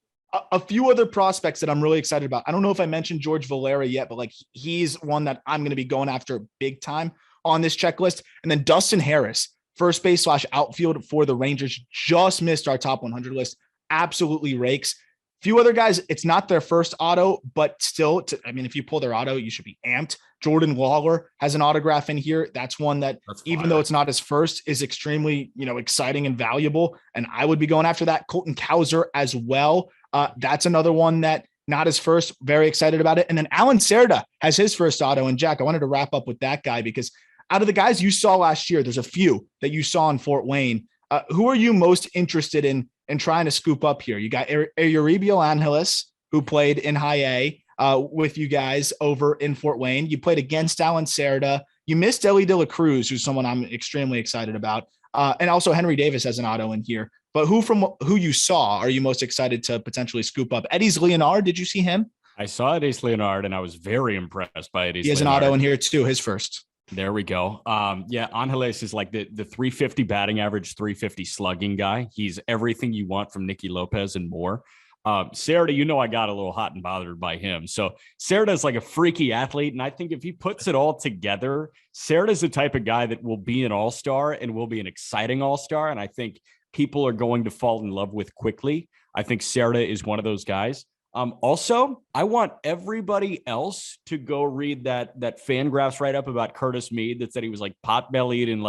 A few other prospects that I'm really excited about. I don't know if I mentioned George Valera yet, but like he's one that I'm going to be going after big time on this checklist. And then Dustin Harris, first base / outfield for the Rangers, just missed our top 100 list. Absolutely rakes. Few other guys, it's not their first auto, but still, if you pull their auto, you should be amped. Jordan Lawler has an autograph in here. That's one that, even though it's not his first, is extremely, exciting and valuable. And I would be going after that. Colton Cowser as well. That's another one that not his first. Very excited about it. And then Alan Cerda has his first auto. And Jack, I wanted to wrap up with that guy because out of the guys you saw last year, there's a few that you saw in Fort Wayne. Who are you most interested in trying to scoop up here? You got Eusebio Angeles, who played in high A with you guys over in Fort Wayne. You played against Alan Cerda. You missed Ellie De La Cruz, who's someone I'm extremely excited about. And also Henry Davis has an auto in here. But who you saw are you most excited to potentially scoop up? Eddie's Leonard, did you see him? I saw Eddie's Leonard, and I was very impressed by Eddie's. He has Leonard. An auto in here too, his first. There we go. Angeles is like the 350 batting average, 350 slugging guy. He's everything you want from Nicky Lopez and more. Cerda, I got a little hot and bothered by him. So Cerda is like a freaky athlete. And I think if he puts it all together, Cerda is the type of guy that will be an all-star and will be an exciting all-star. And I think people are going to fall in love with quickly. I think Cerda is one of those guys. Also, I want everybody else to go read that Fangraphs write up about Curtis Mead that said he was like pot-bellied and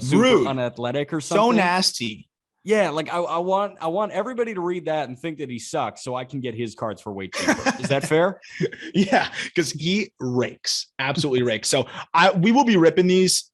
super rude, unathletic or something. So nasty. Yeah, like I want everybody to read that and think that he sucks so I can get his cards for way cheaper. Is that fair? Yeah, because he rakes, absolutely rakes. So we will be ripping these.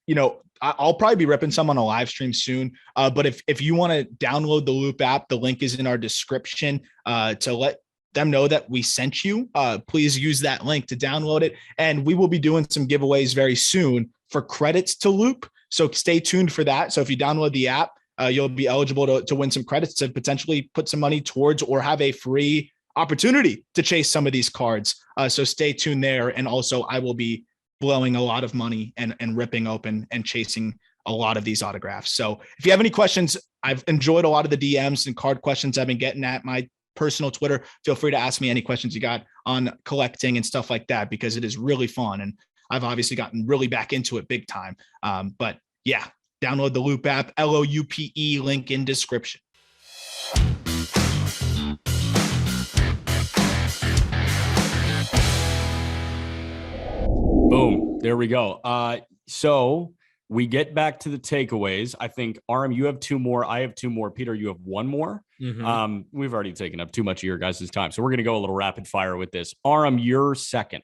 I'll probably be ripping some on a live stream soon. But if you want to download the Loop app, the link is in our description to let them know that we sent you. Please use that link to download it. And we will be doing some giveaways very soon for credits to Loop. So stay tuned for that. So if you download the app, you'll be eligible to win some credits to potentially put some money towards or have a free opportunity to chase some of these cards. So stay tuned there. And also I will be blowing a lot of money and ripping open and chasing a lot of these autographs. So if you have any questions, I've enjoyed a lot of the DMs and card questions I've been getting at my personal Twitter. Feel free to ask me any questions you got on collecting and stuff like that, because it is really fun. And I've obviously gotten really back into it big time. But yeah, download the Loop app, LOUPE, link in description. Boom. There we go. So we get back to the takeaways. I think, Aram, you have 2 more. I have 2 more. Peter, you have 1 more. Mm-hmm. We've already taken up too much of your guys' time. So we're going to go a little rapid fire with this. Aram, you're second.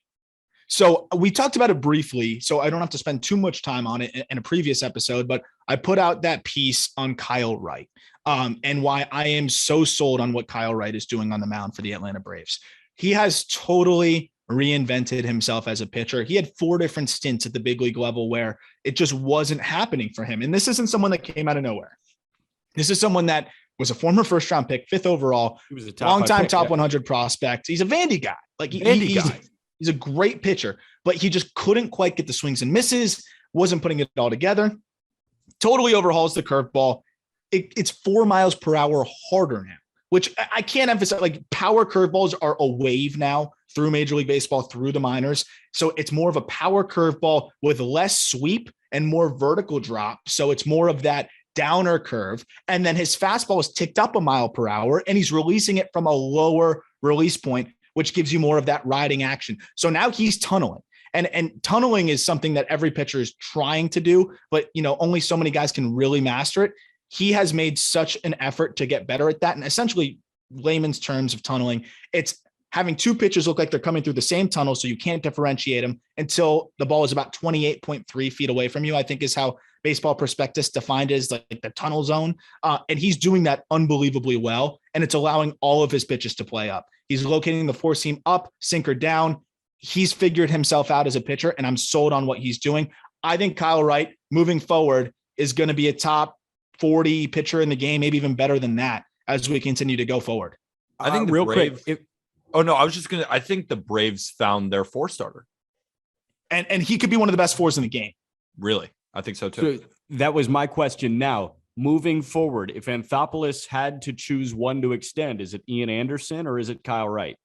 So we talked about it briefly, so I don't have to spend too much time on it in a previous episode, but I put out that piece on Kyle Wright and why I am so sold on what Kyle Wright is doing on the mound for the Atlanta Braves. He has totally reinvented himself as a pitcher. He had 4 different stints at the big league level where it just wasn't happening for him. And this isn't someone that came out of nowhere. This is someone that was a former first-round pick, 5th overall, he was a long-time top 100 prospect. He's a Vandy guy. He's a great pitcher, but he just couldn't quite get the swings and misses, wasn't putting it all together. Totally overhauls the curveball. It's 4 miles per hour harder now, which I can't emphasize. Like, power curveballs are a wave now through Major League Baseball, through the minors. So it's more of a power curveball with less sweep and more vertical drop. So it's more of that downer curve. And then his fastball is ticked up 1 mile per hour and he's releasing it from a lower release point, which gives you more of that riding action. So now he's tunneling. And tunneling is something that every pitcher is trying to do, but only so many guys can really master it. He has made such an effort to get better at that. And essentially, layman's terms of tunneling, it's having 2 pitchers look like they're coming through the same tunnel, so you can't differentiate them until the ball is about 28.3 feet away from you, I think is how Baseball Prospectus defined as like the tunnel zone. And he's doing that unbelievably well. And it's allowing all of his pitches to play up. He's locating the four seam up, sinker down. He's figured himself out as a pitcher, and I'm sold on what he's doing. I think Kyle Wright, moving forward, is going to be a top 40 pitcher in the game, maybe even better than that as we continue to go forward. I think real quick. I think the Braves found their 4-starter. And he could be one of the best fours in the game. Really? I think so too. So that was my question. Now, moving forward, if Anthopoulos had to choose one to extend, is it Ian Anderson or is it Kyle Wright?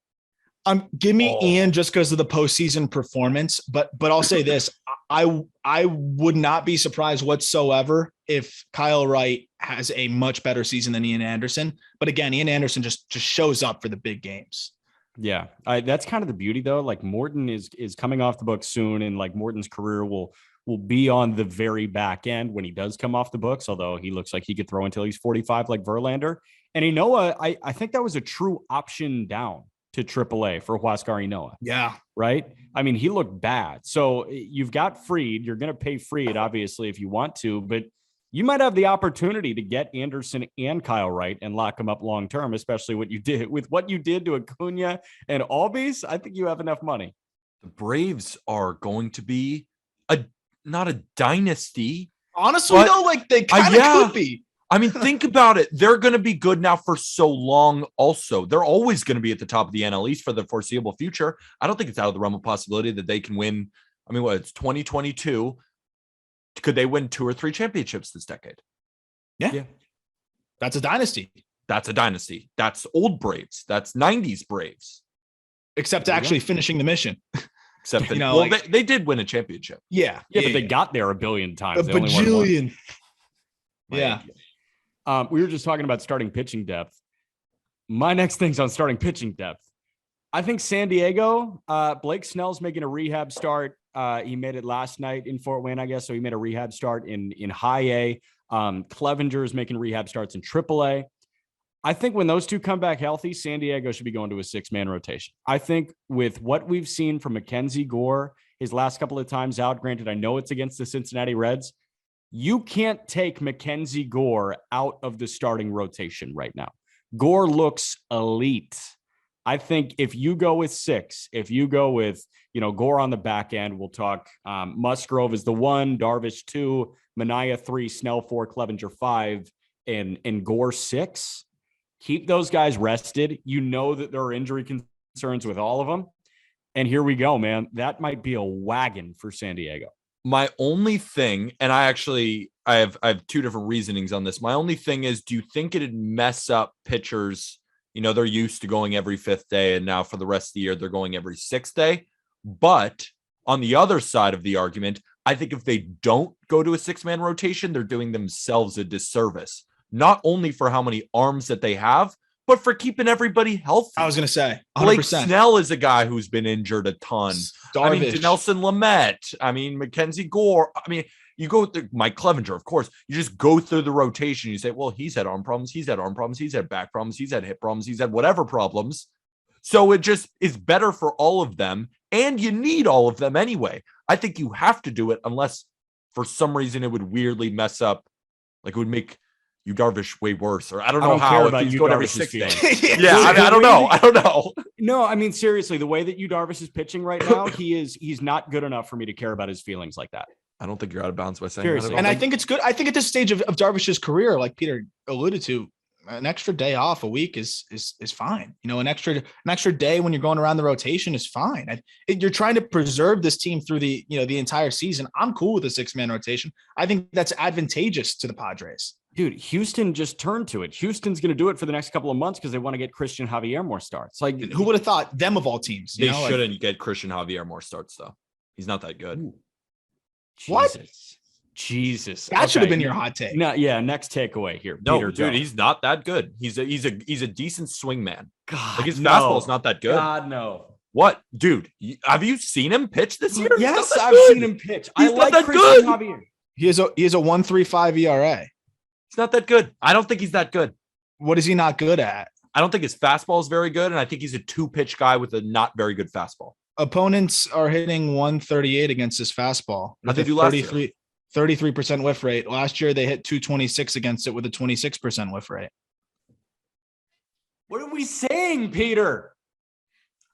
Give me Ian just because of the postseason performance, but I'll say this: I would not be surprised whatsoever if Kyle Wright has a much better season than Ian Anderson. But again, Ian Anderson just shows up for the big games. Yeah, that's kind of the beauty, though. Like Morton is coming off the books soon, and like Morton's career will be on the very back end when he does come off the books. Although he looks like he could throw until he's 45, like Verlander. And Manoa, I think that was a true option down to AAA for Huascar Manoa. Yeah. Right. I mean, he looked bad. So you've got Fried. You're going to pay Fried, obviously, if you want to, but you might have the opportunity to get Anderson and Kyle Wright and lock them up long term, especially what you did to Acuna and Albies. I think you have enough money. The Braves are going to be not a dynasty. Honestly, though, like they kind of could be. I mean, think about it. They're going to be good now for so long also. They're always going to be at the top of the NL East for the foreseeable future. I don't think it's out of the realm of possibility that they can win. I mean, it's 2022. Could they win 2 or 3 championships this decade? Yeah. That's a dynasty. That's a dynasty. That's old Braves. That's 90s Braves. Except actually finishing the mission. Except that, they did win a championship. Yeah. But they got there a billion times. A bajillion. Yeah. We were just talking about starting pitching depth. My next thing's on starting pitching depth. I think San Diego, Blake Snell's making a rehab start. He made it last night in Fort Wayne, I guess. So he made a rehab start in high A. Clevenger is making rehab starts in AAA. I think when those two come back healthy, San Diego should be going to a 6-man rotation. I think with what we've seen from Mackenzie Gore his last couple of times out, granted, I know it's against the Cincinnati Reds, you can't take Mackenzie Gore out of the starting rotation right now. Gore looks elite. I think if you go with 6, if you go with, Gore on the back end, we'll talk Musgrove is the 1, Darvish 2, Manoa 3, Snell 4, Clevenger 5, and Gore 6. Keep those guys rested. You know that there are injury concerns with all of them. And here we go, man. That might be a wagon for San Diego. My only thing, and I have 2 different reasonings on this. My only thing is, do you think it'd mess up pitchers? They're used to going every 5th day, and now for the rest of the year, they're going every 6th day. But on the other side of the argument, I think if they don't go to a 6-man rotation, they're doing themselves a disservice, not only for how many arms that they have, but for keeping everybody healthy. I was going to say 100%. Blake Snell is a guy who's been injured a ton. Darvish. Nelson Lamet. Mackenzie Gore. You go through Mike Clevenger, of course. You just go through the rotation. You say, well, he's had arm problems. He's had arm problems. He's had back problems. He's had hip problems. He's had whatever problems. So it just is better for all of them. And you need all of them anyway. I think you have to do it unless for some reason it would weirdly mess up. Like it would make you Darvish way worse, or I don't know how if he's going every 6 days. Yeah, I don't know. No, seriously, the way that you Darvish is pitching right now, he's not good enough for me to care about his feelings like that. I don't think you're out of bounds by saying seriously. that. And I think it's good. I think at this stage of Darvish's career, like Peter alluded to, an extra day off a week is fine. An extra day when you're going around the rotation is fine. You're trying to preserve this team through the entire season. I'm cool with a 6-man rotation. I think that's advantageous to the Padres. Dude, Houston just turned to it. Houston's going to do it for the next couple of months because they want to get Christian Javier more starts. Like, who would have thought them of all teams? They shouldn't get Christian Javier more starts, though. He's not that good. Ooh. What? Jesus. That should have been your hot take. No, yeah. Next takeaway here. No, Peter, dude, he's not that good. He's a decent swing man. God, like his fastball's not that good. God, no. What, dude? Have you seen him pitch this year? Yes, I've seen him pitch. He's not that good. Javier. He has a 1.35 ERA. He's not that good. I don't think he's that good. What is he not good at? I don't think his fastball is very good, and I think he's a 2-pitch guy with a not very good fastball. Opponents are hitting 138 against his fastball. What did they do last year? 33% whiff rate. Last year, they hit 226 against it with a 26% whiff rate. What are we saying, Peter?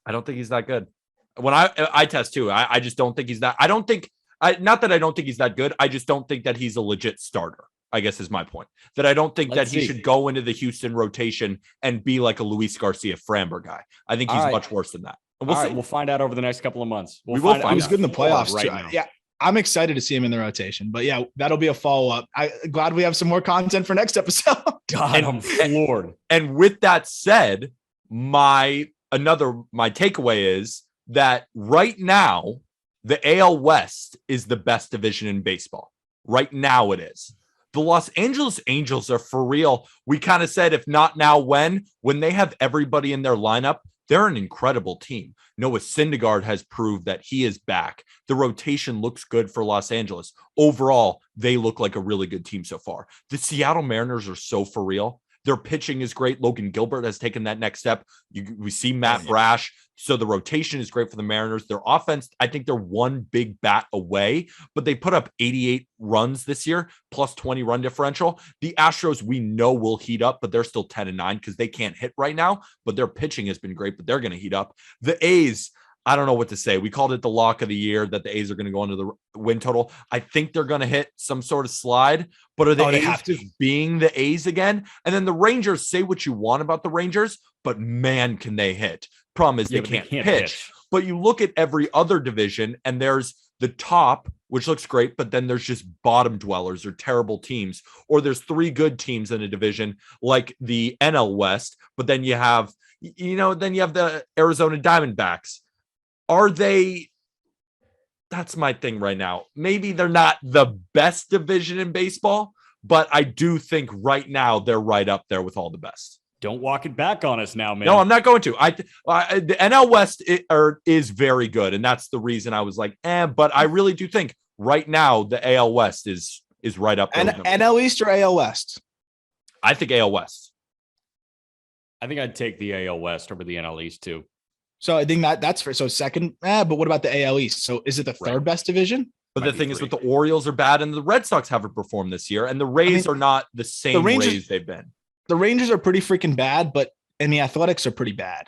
I don't think he's that good. When I test too, I just don't think he's that. Not that I don't think he's that good. I just don't think that he's a legit starter, I guess is my point. That I don't think that he should go into the Houston rotation and be like a Luis Garcia Framber guy. I think he's much worse than that. And we'll find out over the next couple of months. He was good in the playoffs right now. Yeah. I'm excited to see him in the rotation, but yeah, that'll be a follow-up. I'm glad we have some more content for next episode. God, I'm floored. And with that said, my takeaway is that right now, the AL West is the best division in baseball. Right now it is. The Los Angeles Angels are for real. We kind of said, if not now, when they have everybody in their lineup, they're an incredible team. Noah Syndergaard has proved that he is back. The rotation looks good for Los Angeles. Overall, they look like a really good team so far. The Seattle Mariners are so for real. Their pitching is great. Logan Gilbert has taken that next step. We see Matt Brash. So the rotation is great for the Mariners. Their offense, I think they're one big bat away, but they put up 88 runs this year, plus 20 run differential. The Astros, we know will heat up, but they're still 10-9 because they can't hit right now, but their pitching has been great, but they're going to heat up. The A's, I don't know what to say. We called it the lock of the year that the A's are going to go into the win total. I think they're going to hit some sort of slide, but are the A's just being the A's again? And then the Rangers, say what you want about the Rangers, but man, can they hit. Problem is they can't pitch. But you look at every other division and there's the top, which looks great, but then there's just bottom dwellers or terrible teams, or there's three good teams in a division like the NL West, but then you have the Arizona Diamondbacks. Are they? That's my thing right now. Maybe they're not the best division in baseball, but I do think right now they're right up there with all the best. Don't walk it back on us now, man. No, I'm not going to. The NL West is very good, and that's the reason I was like, but I really do think right now the AL West is right up there. NL East or AL West? I think AL West. I think I'd take the AL West over the NL East too. So I think that's fair. So second, but what about the AL East? So is it the third best division? But the thing is, with the Orioles are bad, and the Red Sox haven't performed this year, and the Rays are not the same Rays they've been. The Rangers are pretty freaking bad, and the Athletics are pretty bad.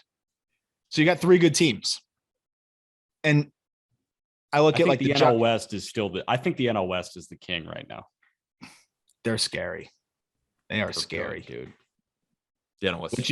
So you got three good teams. And I look at like the NL West is still I think the NL West is the king right now. They're scary. They are scary, dude. The NL West.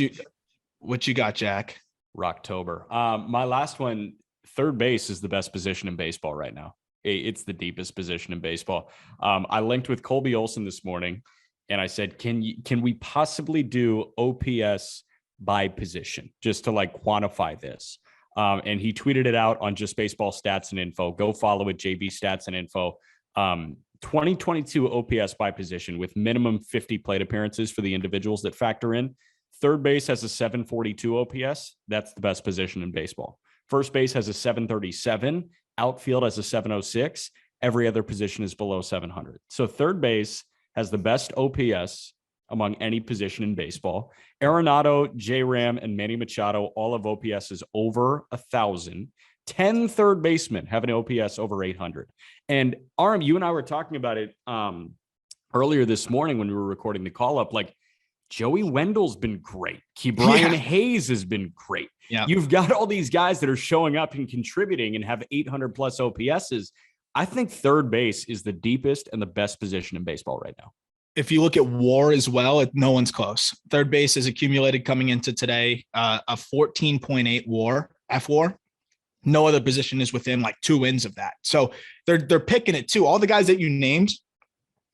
What you got, Jack? Rocktober. My last one, third base is the best position in baseball right now. It's the deepest position in baseball. I linked with Colby Olson this morning. And I said, can we possibly do OPS by position just to like quantify this? And he tweeted it out on Just Baseball Stats and Info. Go follow it, JB Stats and Info. 2022 OPS by position with minimum 50 plate appearances for the individuals that factor in. Third base has a 742 OPS. That's the best position in baseball. First base has a 737. Outfield has a 706. Every other position is below 700. So third base has the best OPS among any position in baseball. Arenado, J-Ram, and Manny Machado all have OPSs over 1,000. 10 third basemen have an OPS over 800. And Aram, you and I were talking about it earlier this morning when we were recording the call-up. Like, Joey Wendell's been great. Brian Hayes has been great. Yeah. You've got all these guys that are showing up and contributing and have 800-plus OPSs. I think third base is the deepest and the best position in baseball right now. If you look at WAR as well, no one's close. Third base has accumulated coming into today a 14.8 WAR, F-WAR. No other position is within like 2 wins of that. So they're picking it too. All the guys that you named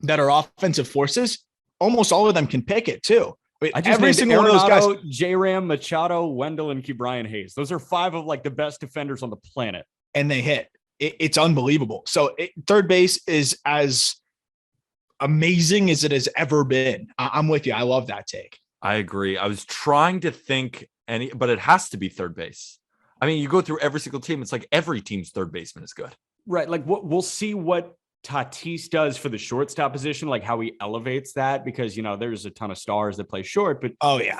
that are offensive forces, almost all of them can pick it too. I just every single one of those guys: J-Ram, Machado, Wendell, and Brian Hayes. Those are 5 of like the best defenders on the planet, and they hit. It's unbelievable. So third base is as amazing as it has ever been. I'm with you. I love that take. I agree. I was trying to think but it has to be third base. I mean, you go through every single team. It's like every team's third baseman is good. Right. Like we'll see what Tatis does for the shortstop position, like how he elevates that, because, there's a ton of stars that play short, but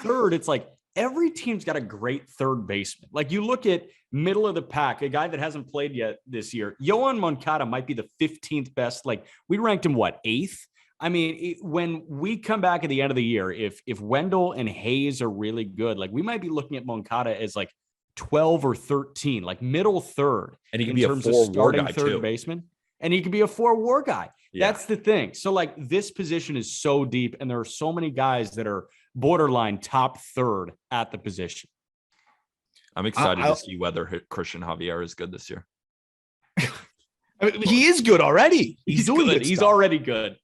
third, it's like every team's got a great third baseman. Like you look at middle of the pack, a guy that hasn't played yet this year, Yohan Moncada might be the 15th best. Like we ranked him 8th. I mean, when we come back at the end of the year, if Wendell and Hayes are really good, like we might be looking at Moncada as like 12 or 13, like middle third. And he can in be a terms of 4 WAR starting guy third too. baseman. And he could be a 4 WAR guy. Yeah. That's the thing. So like this position is so deep, and there are so many guys that are borderline top third at the position. I'm excited to see whether Christian Javier is good this year. I mean, he is good already. He's doing good. He's already good.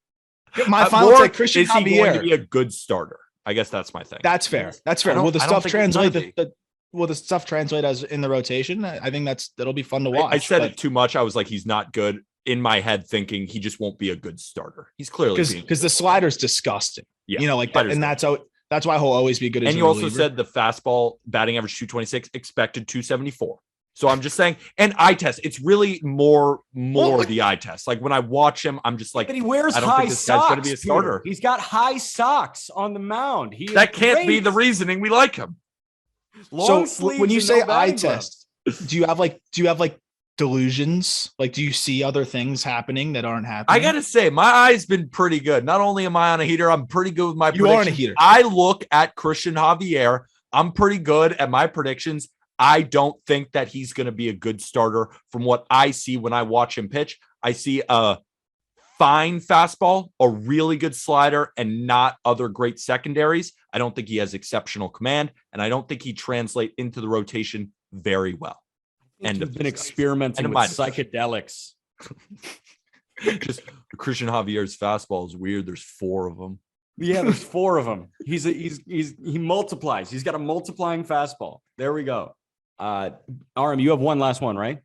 My final take, Christian is he Javier. going to be a good starter? I guess that's my thing. That's fair. That's fair. Will the stuff translate? Will the stuff translate as in the rotation? I think that'll be fun to watch. I said it too much. I was like, he's not good. In my head, thinking he just won't be a good starter. He's clearly because the slider's disgusting. Yeah, you know, like that, and that's why he'll always be good. And you also said the fastball batting average 226, expected 274. So I'm just saying, and eye test, it's really more the eye test. Like when I watch him, I'm just like, but he wears I don't high think this guy's socks. Going to be a starter. Peter. He's got high socks on the mound. That can't be the reasoning we like him. So when you say eye test, do you have like delusions? Like, do you see other things happening that aren't happening? I gotta say, my eye's been pretty good. Not only am I on a heater, I'm pretty good with my predictions. You are on a heater. I look at Christian Javier. I'm pretty good at my predictions. I don't think that he's going to be a good starter from what I see when I watch him pitch. I see a fine fastball, a really good slider, and not other great secondaries. I don't think he has exceptional command, and I don't think he translates into the rotation very well. And have been experimenting with psychedelics. Just Christian Javier's fastball is weird. There's 4 of them. Yeah, there's 4 of them. He multiplies. He's got a multiplying fastball. There we go. Aram, you have one last one, right?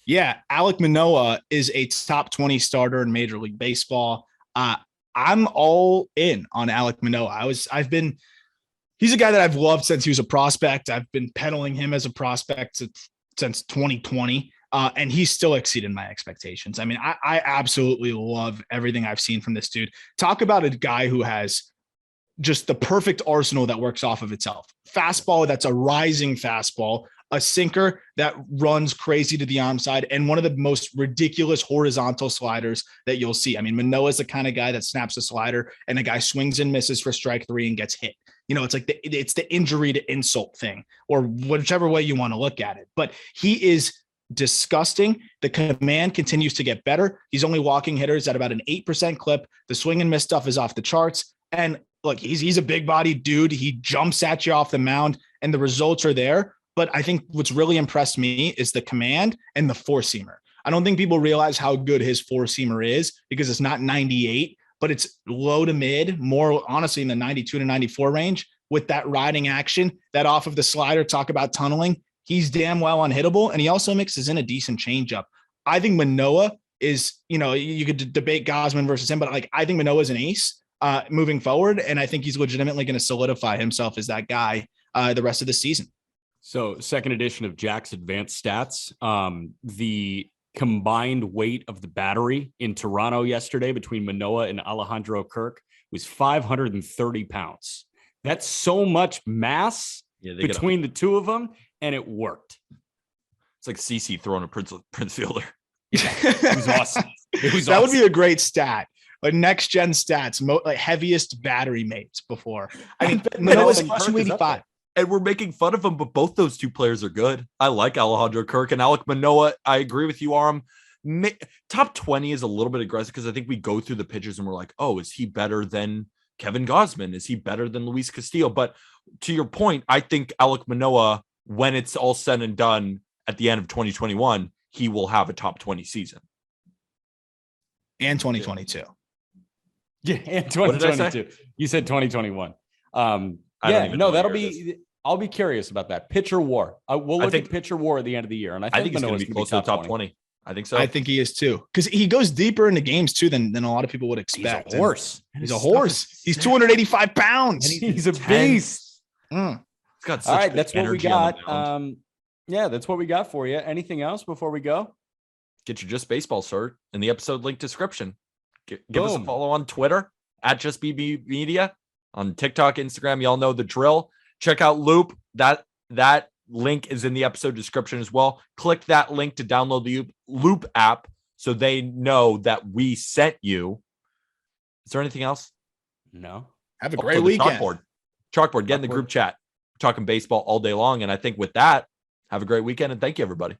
Yeah, Alec Manoa is a top 20 starter in Major League Baseball. I'm all in on Alec Manoa. He's a guy that I've loved since he was a prospect. I've been peddling him as a prospect since 2020, and he's still exceeded my expectations. I mean, I absolutely love everything I've seen from this dude. Talk about a guy who has just the perfect arsenal that works off of itself. Fastball that's a rising fastball, a sinker that runs crazy to the arm side, and one of the most ridiculous horizontal sliders that you'll see. I mean, Manoa is the kind of guy that snaps a slider and a guy swings and misses for strike 3 and gets hit. You know, it's like it's the injury to insult thing, or whichever way you want to look at it. But he is disgusting. The command continues to get better. He's only walking hitters at about an 8% clip. The swing and miss stuff is off the charts. And look, he's a big bodied dude. He jumps at you off the mound, and the results are there. But I think what's really impressed me is the command and the 4-seamer. I don't think people realize how good his 4-seamer is, because it's not 98, but it's low to mid, more honestly in the 92 to 94 range, with that riding action, that off of the slider. Talk about tunneling. He's damn well unhittable, and he also mixes in a decent changeup. I think Manoa is, you could debate Gausman versus him, but I think Manoa is an ace moving forward, and I think he's legitimately going to solidify himself as that guy the rest of the season. So, second edition of Jack's Advanced Stats, the combined weight of the battery in Toronto yesterday between Manoa and Alejandro Kirk was 530 pounds. That's so much mass between the two of them, and it worked. It's like CeCe throwing a Prince Fielder. Yeah, it was awesome. That would be a great stat. Like next gen stats, like heaviest battery mates before. I mean, Manoa's 285. And we're making fun of him, but both those two players are good. I like Alejandro Kirk and Alec Manoa. I agree with you, Aram. Top 20 is a little bit aggressive because I think we go through the pitchers and we're like, oh, is he better than Kevin Gausman? Is he better than Luis Castillo? But to your point, I think Alec Manoa, when it's all said and done at the end of 2021, he will have a top 20 season. And 2022. Yeah, and 2022. You said 2021. That'll be. I'll be curious about that pitcher war. We'll look at pitcher war at the end of the year, and I think he's going to be close to the top 20. I think so. I think he is too, because he goes deeper into games too than a lot of people would expect. He's a horse. He's a horse. He's 285 pounds. He's a beast. He's got such all right, that's what we got. That's what we got for you. Anything else before we go? Get your Just Baseball cert in the episode link description. Give us a follow on Twitter at Just BB Media, on TikTok, Instagram. Y'all know the drill. Check out Loop. That link is in the episode description as well. Click that link to download the Loop app so they know that we sent you. Is there anything else? No. Have a great weekend. Chalkboard. Get in the group chat. We're talking baseball all day long. And I think with that, Have a great weekend, and thank you, everybody.